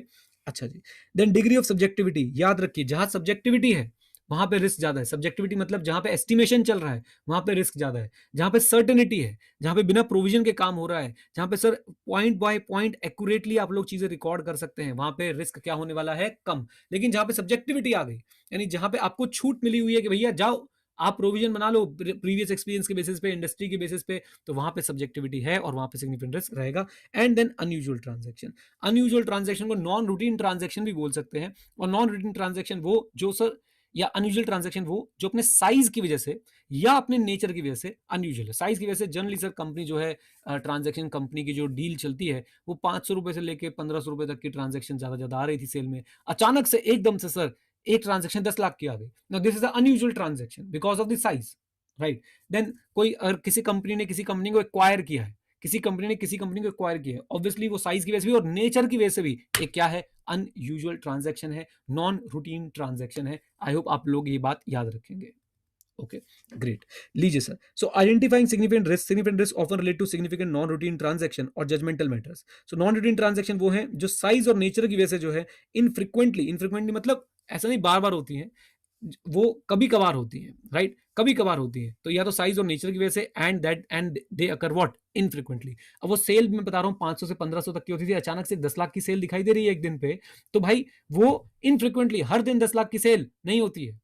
अच्छा जी। देन डिग्री ऑफ सब्जेक्टिविटी, याद रखिए जहां सब्जेक्टिविटी है वहां पे रिस्क ज्यादा है। सब्जेक्टिविटी मतलब जहां पे एस्टिमेशन चल रहा है वहां पे रिस्क ज्यादा है। जहां पे सर्टेनिटी है, जहां पे बिना प्रोविजन के काम हो रहा है, जहां पे sir point by point accurately आप लोग चीजें रिकॉर्ड कर सकते हैं, वहां पे रिस्क क्या होने वाला है? कम। लेकिन जहां पे सब्जेक्टिविटी आ गई, यानी जहां पे आपको छूट मिली हुई है कि भैया जाओ आप प्रोविजन बना लो प्रीवियस एक्सपीरियंस के बेसिस पे, इंडस्ट्री के बेसिस पे, तो वहां पे सब्जेक्टिविटी है और वहां पे सिग्निफिकेंट रिस्क रहेगा। And then unusual transaction, unusual transaction को नॉन रूटीन ट्रांजैक्शन भी बोल सकते हैं। और नॉन रूटीन ट्रांजैक्शन वो जो सर, या अनयूजुअल ट्रांजैक्शन वो जो अपने साइज की वजह से या अपने नेचर की वजह से अनयूजुअल है। साइज की वजह से जनरली सर कंपनी जो है, ट्रांजैक्शन कंपनी की जो डील चलती है वो 500 रुपए से लेकर 1500 रुपए तक की ट्रांजैक्शन ज्यादा ज्यादा आ रही थी सेल में, अचानक से एकदम से सर एक ट्रांजैक्शन 10 लाख की आ गई। Now this is unusual transaction because of the size. Right, then कोई अगर किसी कंपनी ने किसी कंपनी को एक्वायर किया है, किसी कंपनी ने किसी कंपनी को एक्वायर किया है, ऑब्वियसली वो साइज की वजह से भी और नेचर की वजह से भी एक क्या है? अनयूजुअल ट्रांजैक्शन है, नॉन रूटीन ट्रांजैक्शन है। आई होप आप लोग ये बात याद रखेंगे। Okay, great. लीजिए sir, so identifying significant risk often relate to significant non routine transaction or judgmental matters. So non routine transaction वो है जो साइज और नेचर की वजह से जो है इनफ्रिक्वेंटली मतलब ऐसा नहीं बार बार होती है, वो कभी कभार होती है। राइट, कभी कभार होती है, तो या तो साइज और नेचर की वजह से, एंड दे अकर व्हाट? इनफ्रिक्वेंटली। अब वो सेल मैं बता रहा हूँ 500 से 1500 तक की होती थी, अचानक से 10 लाख की सेल दिखाई दे रही है एक दिन पे, तो भाई वो इनफ्रिक्वेंटली हर दिन 10 लाख की सेल नहीं होती है।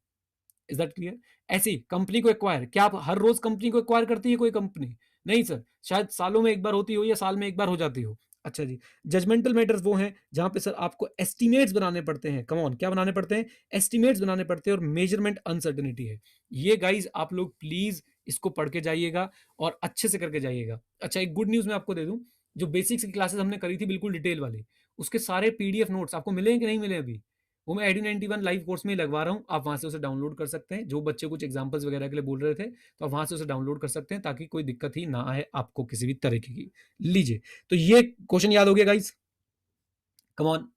Is that clear? ऐसी कंपनी को एक्वायर, क्या आप हर रोज कंपनी को एक्वायर करती है कोई कंपनी? नहीं सर, शायद सालों में एक बार होती हो या साल में एक बार हो जाती हो। अच्छा जी, जजमेंटल मैटर्स वो हैं जहां पे सर आपको एस्टिमेट्स बनाने पड़ते हैं। कम ऑन, क्या बनाने पड़ते हैं? एस्टिमेट्स बनाने पड़ते हैं, और मेजरमेंट अनसर्टेनिटी है। ये गाइज आप लोग प्लीज इसको पढ़ के जाइएगा और अच्छे से करके जाइएगा। अच्छा, एक गुड न्यूज मैं आपको दे दूं, जो बेसिक्स की क्लासेस हमने करी थी बिल्कुल डिटेल वाली, उसके सारे पीडीएफ नोट्स आपको मिले हैं कि नहीं मिले अभी? वो मैं एडी 91 लाइव कोर्स में ही लगवा रहा हूँ, आप वहां से उसे डाउनलोड कर सकते हैं। जो बच्चे कुछ एग्जांपल्स वगैरह के लिए बोल रहे थे, तो आप वहां से उसे डाउनलोड कर सकते हैं, ताकि कोई दिक्कत ही ना आए आपको किसी भी तरीके की। लीजिए, तो ये क्वेश्चन याद हो गया गाइस, कम ऑन।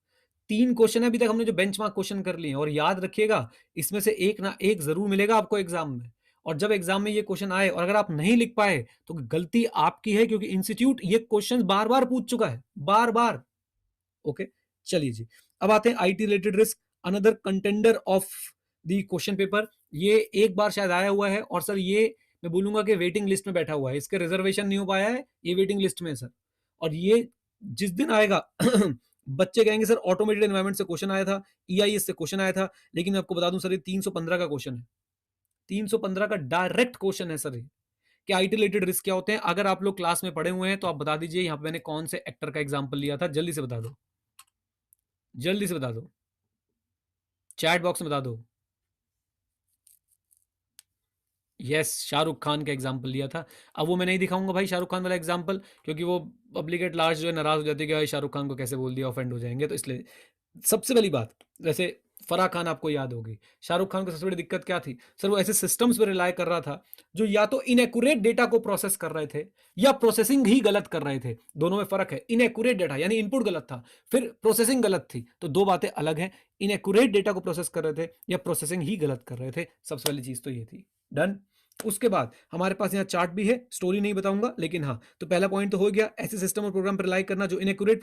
3 क्वेश्चन अभी तक हमने जो बेंचमार्क क्वेश्चन कर लिए, और याद रखिएगा इसमें से एक ना एक जरूर मिलेगा आपको एग्जाम में। और जब एग्जाम में ये क्वेश्चन आए और अगर आप नहीं लिख पाए तो गलती आपकी है, क्योंकि इंस्टीट्यूट ये क्वेश्चन बार बार पूछ चुका है, बार बार। ओके, चलिए जी, अब आते हैं IT related risk, another contender of the question paper. ये एक बार शायद आया हुआ है, और सर ये मैं बोलूंगा कि वेटिंग लिस्ट में बैठा हुआ है, इसके रिजर्वेशन नहीं हो पाया है, ये वेटिंग लिस्ट में है सर। और ये जिस दिन आएगा बच्चे कहेंगे सर ऑटोमेटेड एनवायरमेंट से क्वेश्चन आया था, ईआईएस से क्वेश्चन आया था, लेकिन मैं आपको बता दूं सर ये 315 का क्वेश्चन है, 315 का डायरेक्ट क्वेश्चन है सर ये, कि आईटी रिलेटेड रिस्क क्या होते हैं। अगर आप लोग क्लास में पढ़े हुए हैं तो आप बता दीजिए यहाँ पे मैंने कौन से एक्टर का एग्जाम्पल लिया था, जल्दी से बता दो, जल्दी से बता दो, चैट बॉक्स में बता दो। यस, शाहरुख खान का एग्जाम्पल लिया था। अब वो मैं नहीं दिखाऊंगा भाई शाहरुख खान वाला एग्जाम्पल, क्योंकि वो पब्लिक एट लार्ज जो है नाराज हो जाती है कि भाई शाहरुख खान को कैसे बोल दिया, ऑफेंड हो जाएंगे, तो इसलिए सबसे पहली बात, जैसे फराह खान आपको याद होगी, शाहरुख खान को सबसे बड़ी दिक्कत क्या थी सर, वो ऐसे सिस्टम्स पर रिलाय कर रहा था जो या तो इनएक्यूरेट डेटा को प्रोसेस कर रहे थे या प्रोसेसिंग ही गलत कर रहे थे। दोनों में फर्क है, इनएक्यूरेट डेटा यानी इनपुट गलत था, फिर प्रोसेसिंग गलत थी, तो दो बातें अलग हैं। इनएक्यूरेट डेटा को प्रोसेस कर रहे थे या प्रोसेसिंग ही गलत कर रहे थे, सबसे पहली चीज तो ये थी। डन। उसके बाद हमारे पास यहाँ चार्ट भी है, स्टोरी नहीं बताऊंगा, लेकिन हाँ, तो पहला पॉइंट तो हो गया, ऐसे सिस्टम और प्रोग्राम पर रिलाई करना जो इनएक्यूरेट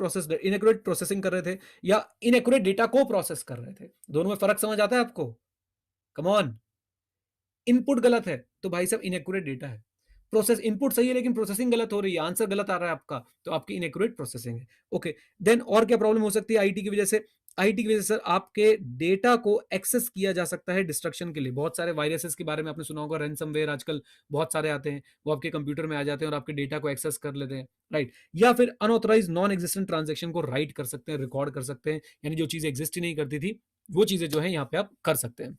प्रोसेसिंग कर रहे थे या इनएक्यूरेट डेटा को प्रोसेस कर रहे थे। दोनों में फर्क समझ आता है आपको? Come on. इनपुट गलत है तो भाई साहब इनएक्यूरेट डेटा है, प्रोसेस इनपुट सही है लेकिन प्रोसेसिंग गलत हो रही है, आंसर गलत आ रहा है आपका, तो आपकी इनएक्यूरेट प्रोसेसिंग है। ओके, देन और क्या प्रॉब्लम हो सकती है आईटी की वजह से? आईटी की वजह से सर आपके डेटा को एक्सेस किया जा सकता है डिस्ट्रक्शन के लिए। बहुत सारे वायरसेस के बारे में आपने सुना होगा, रैनसमवेयर आजकल बहुत सारे आते हैं, वो आपके कंप्यूटर में आ जाते हैं और आपके डेटा को एक्सेस कर लेते हैं, राइट। या फिर अनऑथराइज नॉन एग्जिस्टेंट ट्रांजेक्शन को राइट कर सकते हैं, रिकॉर्ड कर सकते हैं, यानी जो चीजें एग्जिस्ट ही नहीं करती थी वो चीजें जो है यहाँ पे आप कर सकते हैं।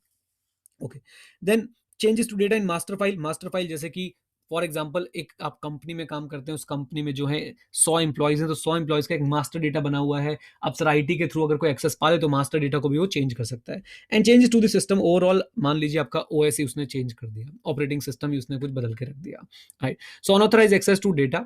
Okay, then changes to data in master file. Master file जैसे कि फॉर एग्जांपल एक आप कंपनी में काम करते हैं, उस कंपनी में जो है 100 एम्प्लॉयज हैं, तो 100 एम्प्लॉयज का एक मास्टर डेटा बना हुआ है। अब सर आईटी के थ्रू अगर कोई एक्सेस पा ले तो मास्टर डेटा को भी वो चेंज कर सकता है। And changes to the system overall, मान लीजिए आपका ओएस ही उसने चेंज कर दिया, ऑपरेटिंग सिस्टम ही उसने कुछ बदल के रख दिया, right. So unauthorise access to data,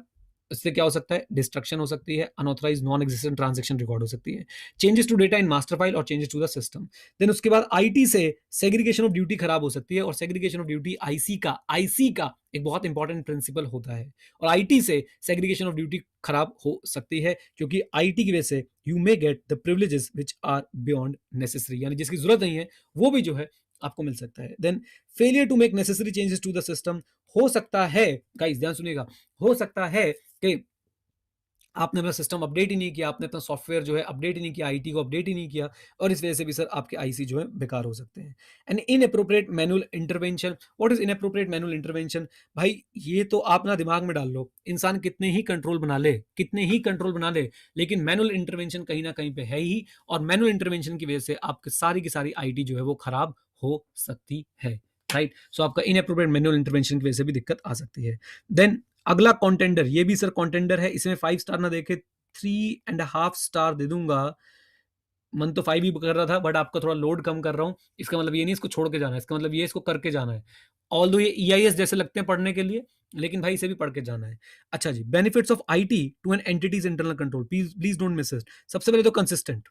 इससे क्या हो सकता है, डिस्ट्रक्शन हो सकती है, unauthorise non existent transaction record हो सकती है। Changes to data in master file और changes to the system. Then उसके बाद आईटी से सेग्रीगेशन ऑफ ड्यूटी खराब हो सकती है, और सेग्रीगेशन ऑफ ड्यूटी आईसी का एक बहुत इंपॉर्टेंट प्रिंसिपल होता है, और आईटी से सेग्रीगेशन ऑफ ड्यूटी खराब हो सकती है, क्योंकि आईटी की वजह से you may get the privileges which are beyond necessary, यानी जिसकी जरूरत नहीं है वो भी जो है आपको मिल सकता है। Then failure to make necessary changes to the system, हो सकता है, गाइस ध्यान सुनिएगा, हो सकता है कि आपने अपना सिस्टम अपडेट ही नहीं किया, आपने अपना सॉफ्टवेयर जो है अपडेट ही नहीं किया, आईटी को अपडेट ही नहीं किया, और इस वजह से भी सर आपके आईसी जो है बेकार हो सकते हैं। And inappropriate manual intervention. What is inappropriate manual intervention? भाई ये तो आप ना दिमाग में डाल लो, इंसान कितने ही कंट्रोल बना ले, कितने ही कंट्रोल बना ले, लेकिन मैनुअल इंटरवेंशन कहीं ना कहीं पे है ही, और मैनुअल इंटरवेंशन की वजह से आपकी सारी की सारी आईटी जो है वो खराब हो सकती है, राइट। सो आपका इनअप्रोप्रिएट मैनुअल इंटरवेंशन की वजह से भी दिक्कत आ सकती है। देन अगला कॉन्टेंडर, ये भी सर कॉन्टेंडर है, इसमें 5 स्टार ना देखे 3.5 स्टार दे दूंगा। मन तो 5 ही कर रहा था, बट आपका थोड़ा लोड कम कर रहा हूं, इसका मतलब ये नहीं इसको छोड़ के जाना है, इसका मतलब ये इसको करके जाना है। ऑल्दो ये ईआईएस जैसे लगते हैं पढ़ने के लिए, लेकिन भाई इसे भी पढ़ के जाना है। अच्छा जी, benefits of IT to an entities internal control, please please don't miss it. सबसे पहले तो कंसिस्टेंट,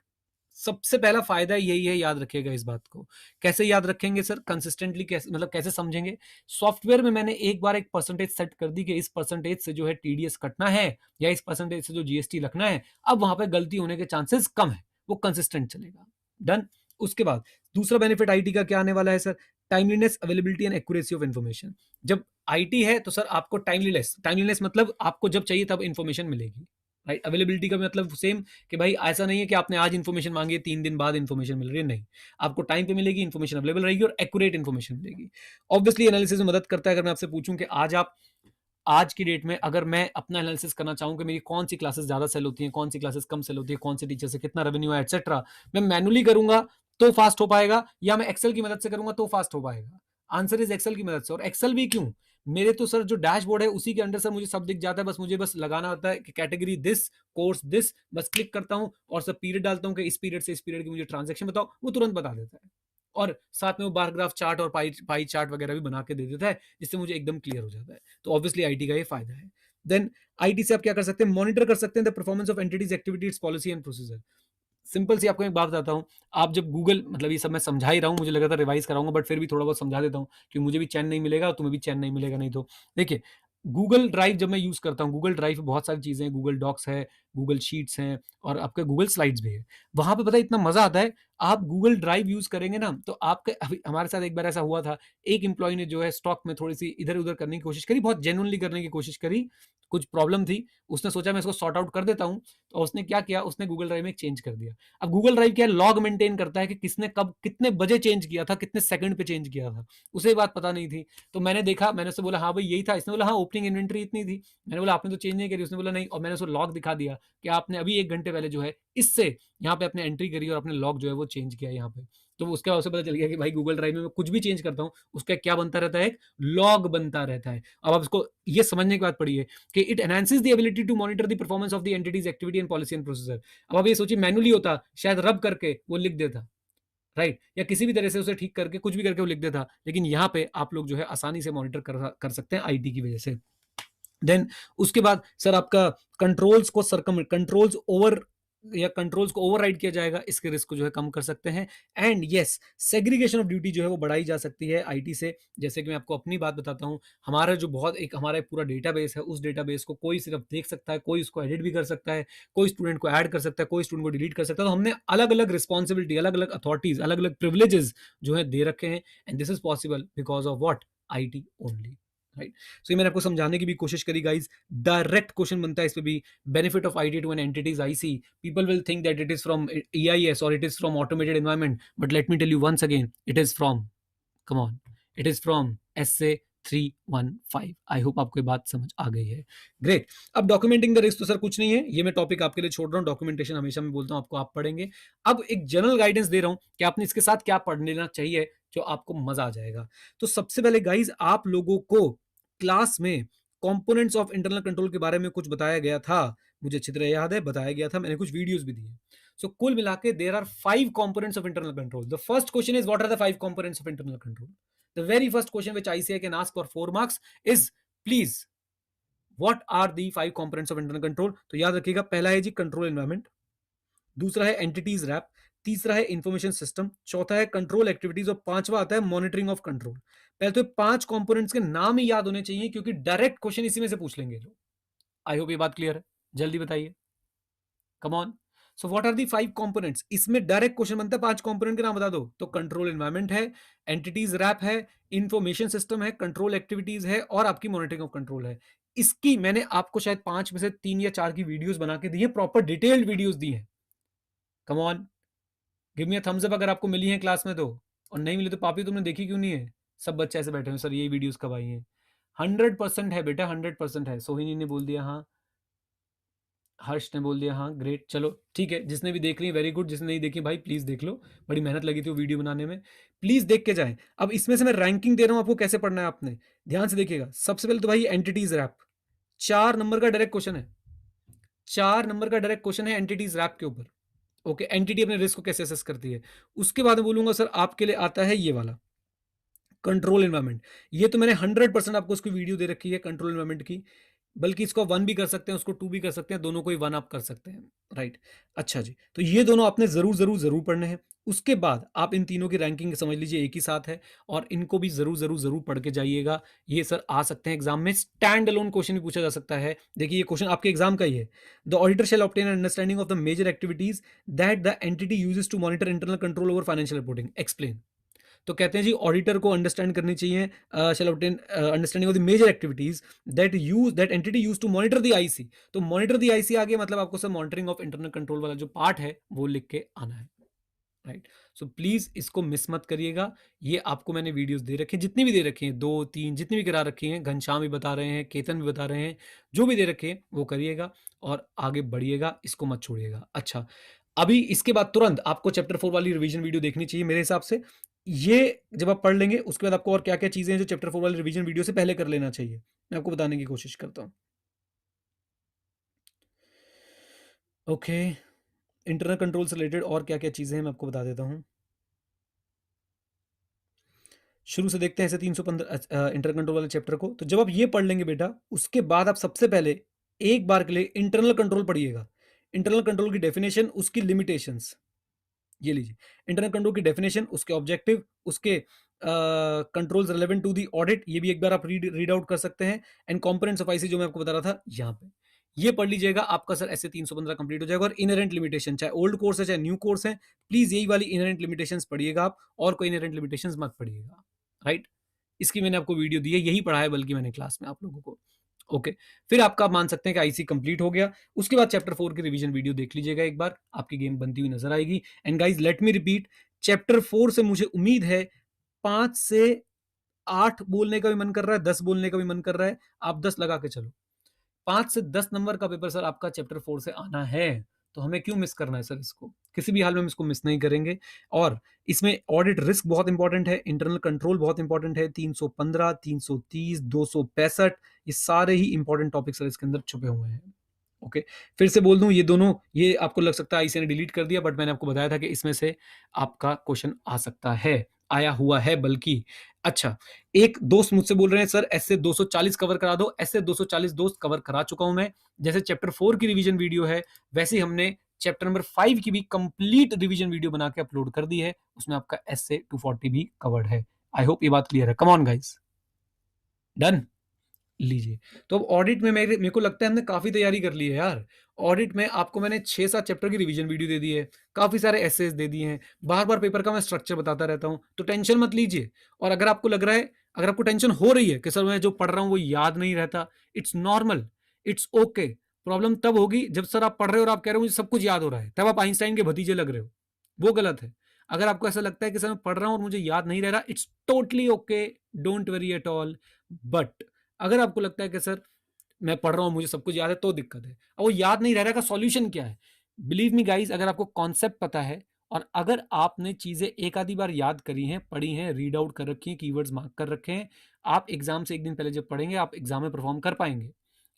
सबसे पहला फायदा यही है, याद रखिएगा इस बात को। कैसे याद रखेंगे सर कंसिस्टेंटली, कैसे मतलब कैसे समझेंगे? सॉफ्टवेयर में मैंने एक बार एक परसेंटेज सेट कर दी कि इस परसेंटेज से जो है टीडीएस कटना है या इस परसेंटेज से जो जीएसटी रखना है, अब वहां पे गलती होने के चांसेस कम है, वो कंसिस्टेंट चलेगा। डन। उसके बाद दूसरा बेनिफिट आईटी का क्या आने वाला है sir? Timeliness, availability and accuracy of information. जब आईटी है तो सर आपको टाइमलीनेस मतलब आपको जब चाहिए तब इन्फॉर्मेशन मिलेगी, राइट। अवेलेबिलिटी का मतलब सेम, कि भाई ऐसा नहीं है कि आपने आज इन्फॉर्मेशन मांगी है 3 दिन बाद इन्फॉर्मेशन मिल रही है, नहीं, आपको टाइम पे मिलेगी, इन्फॉर्मेशन अवेलेबल रहेगी और एक्यूरेट इन्फॉर्मेशन मिलेगी। ऑब्वियसली एनालिसिस में मदद करता है। अगर मैं आपसे पूछूं कि आज की डेट में अगर मैं अपना एनालिसिस करना चाहूं कि मेरी कौन सी क्लासेस ज्यादा सेल होती हैं, कौन सी क्लासेस कम सेल होती है, कौन से टीचर से कितना रेवेन्यू है एक्सेट्रा, मैं मैनुअली करूंगा तो फास्ट हो पाएगा, या मैं एक्सेल की मदद से करूंगा तो फास्ट हो पाएगा? आंसर इज एक्सेल की मदद से। और एक्सेल भी क्यों? मेरे तो सर जो डैशबोर्ड है उसी के अंडर सर मुझे सब दिख जाता है, बस मुझे बस लगाना होता है कि कैटेगरी दिस, कोर्स दिस, बस क्लिक करता हूँ और सब पीरियड डालता हूँ कि इस पीरियड से इस पीरियड की मुझे ट्रांजैक्शन बताओ, वो तुरंत बता देता है। और साथ में वो बार ग्राफ चार्ट और पाई चार्ट वगैरह भी बना के दे देता है, जिससे मुझे एकदम क्लियर हो जाता है। तो ऑब्वियसली आईटी का ये फायदा है। देन आईटी से आप क्या कर सकते हैं, मॉनिटर कर सकते हैं the performance of entities, activities, policy and procedure. Simple सी आपको एक बात बताता हूँ, आप जब गूगल, मतलब ये सब मैं समझा ही रहा हूँ, मुझे लगा था रिवाइज कराऊंगा, बट फिर भी थोड़ा बहुत समझा देता हूँ कि मुझे भी चैन नहीं मिलेगा और तुम्हें भी चैन नहीं मिलेगा नहीं तो। देखिए, गूगल ड्राइव जब मैं यूज करता हूँ, गूगल ड्राइव बहुत सारी चीजें हैं, गूगल डॉक्स है, गूगल शीट्स हैं और आपके गूगल स्लाइड्स भी है। वहां पे पता है इतना मजा आता है, आप गूगल ड्राइव यूज करेंगे ना तो आपके, अभी हमारे साथ एक बार ऐसा हुआ था, एक एम्प्लॉय ने जो है स्टॉक में थोड़ी सी इधर उधर करने की कोशिश करी, बहुत जेन्युइनली करने की कोशिश करी, कुछ प्रॉब्लम थी, उसने सोचा मैं इसको सॉर्ट आउट कर देता हूँ, तो उसने क्या किया, उसने गूगल ड्राइव में चेंज कर दिया। अब गूगल ड्राइव क्या है, लॉग मेंटेन करता है कि किसने कब कितने बजे चेंज किया था, कितने सेकंड पे चेंज किया था, उसे ये बात पता नहीं थी। तो मैंने देखा, मैंने उससे बोला हाँ भाई यही था, इसने बोला हाँ ओपनिंग इन्वेंट्री इतनी थी, मैंने बोला आपने तो चेंज नहीं करी, उसने बोला नहीं, और मैंने उसको लॉग दिखा दिया कि आपने अभी 1 घंटे पहले जो है इससे यहाँ पे अपने एंट्री करी और अपने लॉग जो है वो चेंज किया यहाँ पे। तो उसके बाद उसे पता चल गया कि भाई गूगल ड्राइव में मैं कुछ भी चेंज करता हूँ उसका क्या बनता रहता है, एक लॉग बनता रहता है। अब आप इसको ये समझने की बात पड़ी है कि it enhances the ability to monitor the performance of the entities, activity and policy and procedure. अब आप ये सोचिए, मैनुअली होता शायद रब करके वो लिख देता, राइट, या किसी भी तरह से उसे ठीक करके कुछ भी करके वो लिख देता, लेकिन यहाँ पे आप लोग जो है आसानी से मॉनिटर कर सकते हैं आईटी की वजह से। देन उसके बाद सर आपका कंट्रोल्स को सरकम कंट्रोल्स ओवर या कंट्रोल्स को ओवरराइड किया जाएगा, इसके रिस्क को जो है कम कर सकते हैं। And yes, segregation of duty जो है वो बढ़ाई जा सकती है आईटी से। जैसे कि मैं आपको अपनी बात बताता हूँ, हमारा जो बहुत एक हमारा एक पूरा डेटाबेस है, उस डेटाबेस को कोई सिर्फ देख सकता है, कोई उसको एडिट भी कर सकता है, कोई स्टूडेंट को ऐड कर सकता है, कोई स्टूडेंट को डिलीट कर सकता है। तो हमने अलग अलग रिस्पॉन्सिबिलिटी, अलग अलग अथॉरिटीज, अलग अलग प्रिविलेजेस जो है दे रखे हैं, and this is possible because of what, IT only, right. So ये मैंने आपको समझाने की भी कोशिश करी गाइज। डायरेक्ट क्वेश्चन बनता है इस पे भी, benefit of IT to an entities IC, people will think that it is from EIS और it is from automated environment, but let me tell you once again, it is from, come on, it is from SA 315। I hope आपको ये बात समझ आ गई है। Great. अब documenting the risk तो सर कुछ नहीं है, ये मैं टॉपिक आपके लिए छोड़ रहा हूँ, डॉक्यूमेंटेशन हमेशा मैं बोलता हूँ आपको आप पढ़ेंगे। अब एक जनरल गाइडेंस दे रहा हूँ कि आपने इसके साथ क्या पढ़ लेना चाहिए जो आपको मजा आ जाएगा। तो सबसे पहले गाइज आप लोगों को क्लास में कंपोनेंट्स ऑफ इंटरनल कंट्रोल के बारे में कुछ बताया गया था, मुझे अच्छी तरह याद है, बताया गया था, मैंने कुछ वीडियोस भी दिए। सो कुल मिला के there are 5 components of internal control. The first question is, what are the 5 components of internal control? The very first question which ICAI can ask for 4 marks is, please, what are the 5 components of internal control? तो याद रखिएगा, पहला है जी control environment, दूसरा है entities rap, तीसरा है information system, चौथा है कंट्रोल एक्टिविटीज और पांचवा आता है मॉनिटरिंग ऑफ कंट्रोल। पहले तो 5 कंपोनेंट्स के नाम ही याद होने चाहिए क्योंकि डायरेक्ट क्वेश्चन इसी में से पूछ लेंगे लोग। आई होप ये बात क्लियर है, जल्दी बताइए, come on. So what are the 5 components, इसमें डायरेक्ट क्वेश्चन बनता है 5 कंपोनेंट के नाम बता दो, तो कंट्रोल एनवायरनमेंट है, एंटिटीज रैप है, इंफॉर्मेशन सिस्टम है, कंट्रोल एक्टिविटीज है और आपकी मॉनिटरिंग ऑफ कंट्रोल है। इसकी मैंने आपको शायद 5 में से 3 या 4 की वीडियोस बना के दी है, प्रॉपर डिटेल्ड वीडियोस दी है। Come on, give me a thumbs up अगर आपको मिली है क्लास में तो, और नहीं मिली तो पापी तुमने देखी क्यों नहीं है। सब बच्चे ऐसे बैठे हैं सर ये वीडियोस कब आई हैं। 100% है बेटा, 100% है। सोहिनी ने बोल दिया हाँ, हर्ष ने बोल दिया हाँ, ग्रेट, चलो ठीक है, जिसने भी देख ली वेरी गुड, जिसने नहीं देखी भाई प्लीज देख लो, बड़ी मेहनत लगी थी वो वीडियो बनाने में, प्लीज देख के जाएं। अब इसमें से मैं रैंकिंग दे रहा हूं आपको, कैसे पढ़ना है आपने, ध्यान से देखिएगा। सबसे पहले तो भाई एंटिटीज रैप, 4 नंबर का डायरेक्ट क्वेश्चन है, 4 नंबर का डायरेक्ट क्वेश्चन है एंटिटीज रैप के ऊपर। ओके, एंटिटी अपने रिस्क को कैसे असेस करती है। उसके बाद मैं बोलूंगा सर आपके लिए आता है ये वाला कंट्रोल एनवायरनमेंट। ये तो मैंने 100% आपको उसकी वीडियो दे रखी है कंट्रोल एनवायरनमेंट की, बल्कि इसको 1 भी कर सकते हैं, उसको 2 भी कर सकते हैं, दोनों को ही 1 आप कर सकते हैं, राइट। अच्छा जी, तो ये दोनों आपने जरूर जरूर जरूर पढ़ने हैं। उसके बाद आप इन तीनों की रैंकिंग समझ लीजिए एक ही साथ है, और इनको भी जरूर जरूर जरूर पढ़ के जाइएगा। ये सर आ सकते हैं एग्जाम में, स्टैंड अलोन क्वेश्चन भी पूछा जा सकता है। देखिए ये क्वेश्चन आपके एग्जाम का ही है। The auditor shall obtain an understanding of the major activities that the entity uses to monitor internal control over financial reporting, explain. तो कहते हैं जी ऑडिटर को अंडरस्टैंड करनी चाहिए, shall obtain understanding of the major activities that entity use to monitor the IC. तो monitor the IC आगे मतलब आपको sir monitoring of internal control वाला जो पार्ट है वो लिख के आना है, राइट। सो प्लीज इसको मिस मत करिएगा। ये आपको मैंने वीडियोस दे रखे हैं, जितनी भी दे रखी हैं, 2-3 जितनी भी करा रखी हैं, घनश्याम भी बता रहे हैं, केतन भी बता रहे हैं, जो भी दे रखे हैं वो करिएगा और आगे बढ़िएगा, इसको मत छोड़िएगा। अच्छा, अभी इसके बाद तुरंत आपको चैप्टर 4 वाली रिवीजन वीडियो देखनी चाहिए मेरे हिसाब से। ये जब आप पढ़ लेंगे उसके बाद आपको और क्या क्या चीजें हैं जो चैप्टर 4 वाले रिवीजन वीडियो से पहले कर लेना चाहिए, मैं आपको बताने की कोशिश करता हूं। ओके, इंटरनल कंट्रोल से रिलेटेड और क्या क्या चीजें हैं मैं आपको बता देता हूं। शुरू से देखते हैं ऐसे 315 इंटरनल कंट्रोल वाले चैप्टर को। तो जब आप ये पढ़ लेंगे बेटा, उसके बाद आप सबसे पहले एक बार के लिए इंटरनल कंट्रोल पढ़िएगा। इंटरनल कंट्रोल की डेफिनेशन, उसकी लिमिटेशंस, ये लीजिए। इंटरनल कंट्रोल की डेफिनेशन, उसके ऑब्जेक्टिव, उसके controls relevant to the audit, ये भी एक बार आप रीड आउट कर सकते हैं। एंड कंपोनेंट्स ऑफ आईसी जो मैं आपको बता रहा था यहाँ पे, ये पढ़ लीजिएगा, आपका सर ऐसे 315 कंप्लीट हो जाएगा। और इनहेरेंट लिमिटेशन, चाहे ओल्ड कोर्स है चाहे न्यू कोर्स है, प्लीज यही वाली इनहेरेंट लिमिटेशंस पढ़िएगा आप, और कोई इनहेरेंट लिमिटेशंस मत पढ़िएगा, राइट। इसकी मैंने आपको वीडियो दी है, यही पढ़ा है बल्कि मैंने क्लास में आप लोगों को। ओके, फिर आपका मान सकते हैं कि आईसी कंप्लीट हो गया। उसके बाद चैप्टर 4 की रिवीजन वीडियो देख लीजिएगा एक बार, आपकी गेम बनती हुई नजर आएगी। And guys let me repeat, chapter 4 से मुझे उम्मीद है 5 से 8 बोलने का भी मन कर रहा है, 10 बोलने का भी मन कर रहा है, आप 10 लगा के चलो। 5 से 10 नंबर का पेपर सर आपका चैप्टर 4 से आना है, तो हमें क्यों मिस करना है सर इसको, किसी भी हाल में हम इसको मिस नहीं करेंगे। और इसमें ऑडिट रिस्क बहुत इंपॉर्टेंट है, इंटरनल कंट्रोल बहुत इंपॉर्टेंट है, 315, 330, 265, ये सारे ही इंपॉर्टेंट टॉपिक्स सर इसके अंदर छुपे हुए हैं। ओके, फिर से बोल दूं, ये दोनों, ये आपको लग सकता है आईसी ने डिलीट कर दिया, बट मैंने आपको बताया था कि इसमें से आपका क्वेश्चन आ सकता है, आया हुआ है बल्कि। अच्छा, एक दोस्त मुझसे बोल रहे हैं सर ऐसे 240 कवर करा दो, ऐसे 240 दोस्त कवर करा चुका हूं मैं। जैसे चैप्टर 4 की रिवीजन वीडियो है, वैसे ही हमने चैप्टर नंबर 5 की भी कंप्लीट रिवीजन वीडियो बना के अपलोड कर दी है, उसमें आपका एसए 240 भी कवर्ड है। आई होप ये बात क्लियर है। कम ऑन गाइस, डन, लीजिए। तो अब ऑडिट में मेरे को लगता है हमने काफी तैयारी कर ली है यार। ऑडिट में आपको मैंने 6-7 चैप्टर की रिवीजन वीडियो दे दी है, काफी सारे एसेज दे दिए हैं, बार बार पेपर का मैं स्ट्रक्चर बताता रहता हूं, तो टेंशन मत लीजिए। और अगर आपको लग रहा है, अगर आपको टेंशन हो रही है कि सर मैं जो पढ़ रहा हूं वो याद नहीं रहता, it's normal, it's okay. Problem तब होगी जब सर आप पढ़ रहे हो और आप कह रहे हो मुझे सब कुछ याद हो रहा है, तब आप आइंस्टाइन के भतीजे लग रहे हो, वो गलत है। अगर आपको ऐसा लगता है कि सर मैं पढ़ रहा हूं और मुझे याद नहीं रह रहा, it's totally okay, don't worry at all. But अगर आपको लगता है कि सर मैं पढ़ रहा हूं मुझे सब कुछ याद है, तो दिक्कत है। अब वो याद नहीं रह रहा का सॉल्यूशन क्या है? बिलीव मी गाइस, अगर आपको कॉन्सेप्ट पता है और अगर आपने चीजें एक आधी बार याद करी हैं, पढ़ी हैं, रीड आउट कर रखी हैं, कीवर्ड्स मार्क कर रखे हैं, आप एग्जाम से एक दिन पहले जब पढ़ेंगे आप एग्जाम में परफॉर्म कर पाएंगे।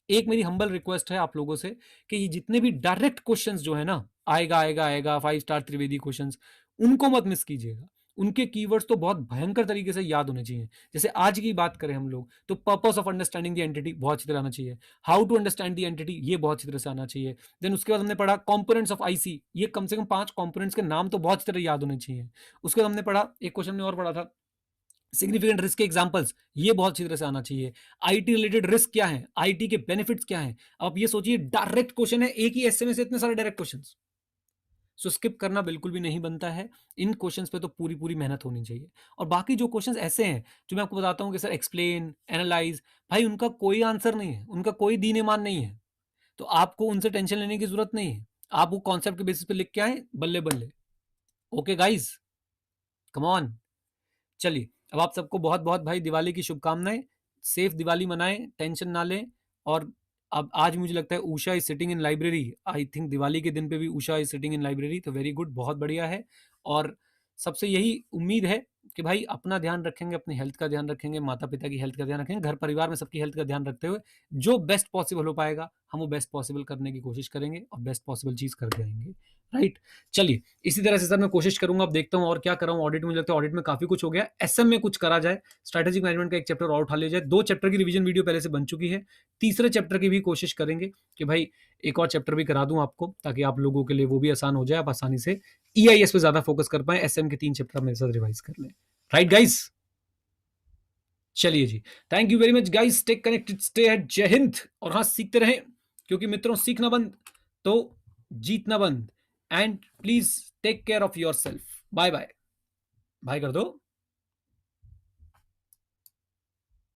एक मेरी हम्बल रिक्वेस्ट है आप लोगों से कि ये जितने भी डायरेक्ट क्वेश्चंस जो है ना, आएगा आएगा आएगा 5 स्टार त्रिवेदी क्वेश्चंस, उनको मत मिस कीजिएगा। उनके कीवर्ड्स तो बहुत भयंकर तरीके से याद होने चाहिए। जैसे आज की बात करें हम लोग, तो purpose of understanding the entity बहुत अच्छी तरह आना चाहिए, how to understand the entity ये बहुत अच्छी तरह से आना चाहिए। देन उसके बाद हमने पढ़ा कंपोनेंट्स ऑफ आईसी, ये कम से कम 5 कंपोनेंट्स के नाम तो बहुत अच्छी तरह याद होने चाहिए। उसके बाद हमने पढ़ा, एक क्वेश्चन में और पढ़ा था, सिग्निफिकेंट रिस्क के एग्जांपल्स, ये बहुत अच्छी तरह से आना चाहिए। आईटी रिलेटेड रिस्क क्या है, आईटी के बेनिफिट्स क्या हैं। आप ये सोचिए डायरेक्ट क्वेश्चन है, एक ही एसए में से इतने सारे डायरेक्ट क्वेश्चंस, सो स्किप करना बिल्कुल भी नहीं बनता है। इन क्वेश्चंस पे तो पूरी पूरी मेहनत होनी चाहिए। और बाकी जो क्वेश्चंस ऐसे हैं जो मैं आपको बताता हूँ कि सर एक्सप्लेन, एनालाइज, भाई उनका कोई आंसर नहीं है, उनका कोई दीन ईमान नहीं है, तो आपको उनसे टेंशन लेने की जरूरत नहीं है। आप वो कॉन्सेप्ट के बेसिस पे लिख के आए, बल्ले बल्ले। Okay guys, come on. चलिए, अब आप सबको बहुत बहुत भाई दिवाली की शुभकामनाएं, सेफ दिवाली मनाएं, टेंशन ना लें। और अब आज मुझे लगता है Usha is sitting in library, I think Diwali के दिन पे भी Usha is sitting in library, तो वेरी गुड, बहुत बढ़िया है। और सबसे यही उम्मीद है कि भाई अपना ध्यान रखेंगे, अपनी हेल्थ का ध्यान रखेंगे, माता पिता की हेल्थ का ध्यान रखेंगे, घर परिवार में सबकी हेल्थ का ध्यान रखते हुए जो बेस्ट पॉसिबल हो पाएगा हम वो बेस्ट पॉसिबल करने की कोशिश करेंगे और बेस्ट पॉसिबल चीज करके आएंगे, राइट। चलिए, इसी तरह से सर मैं कोशिश करूंगा, अब देखता हूं और क्या कर रहा हूं। ऑडिट में मुझे लगता है ऑडिट में काफी कुछ हो गया, एसएम में कुछ करा जाए, स्ट्रैटेजिक मैनेजमेंट का एक चैप्टर और उठा लिया जाए। 2 चैप्टर की रिवीजन वीडियो पहले से बन चुकी है, तीसरे चैप्टर की भी कोशिश करेंगे कि भाई एक और चैप्टर भी करा दूं आपको, ताकि आप लोगों के लिए वो भी आसान हो जाए, आप आसानी से ईआईएस पे ज्यादा फोकस कर पाए, एसएम के 3 चैप्टर मेरे साथ रिवाइज कर लें, राइट गाइस। चलिए जी, thank you very much guys, stay connected, stay at, Jai Hind. और हाँ, सीखते रहें, क्योंकि मित्रों सीखना बंद तो जीतना बंद। And please take care of yourself. Bye bye, bye कर दो।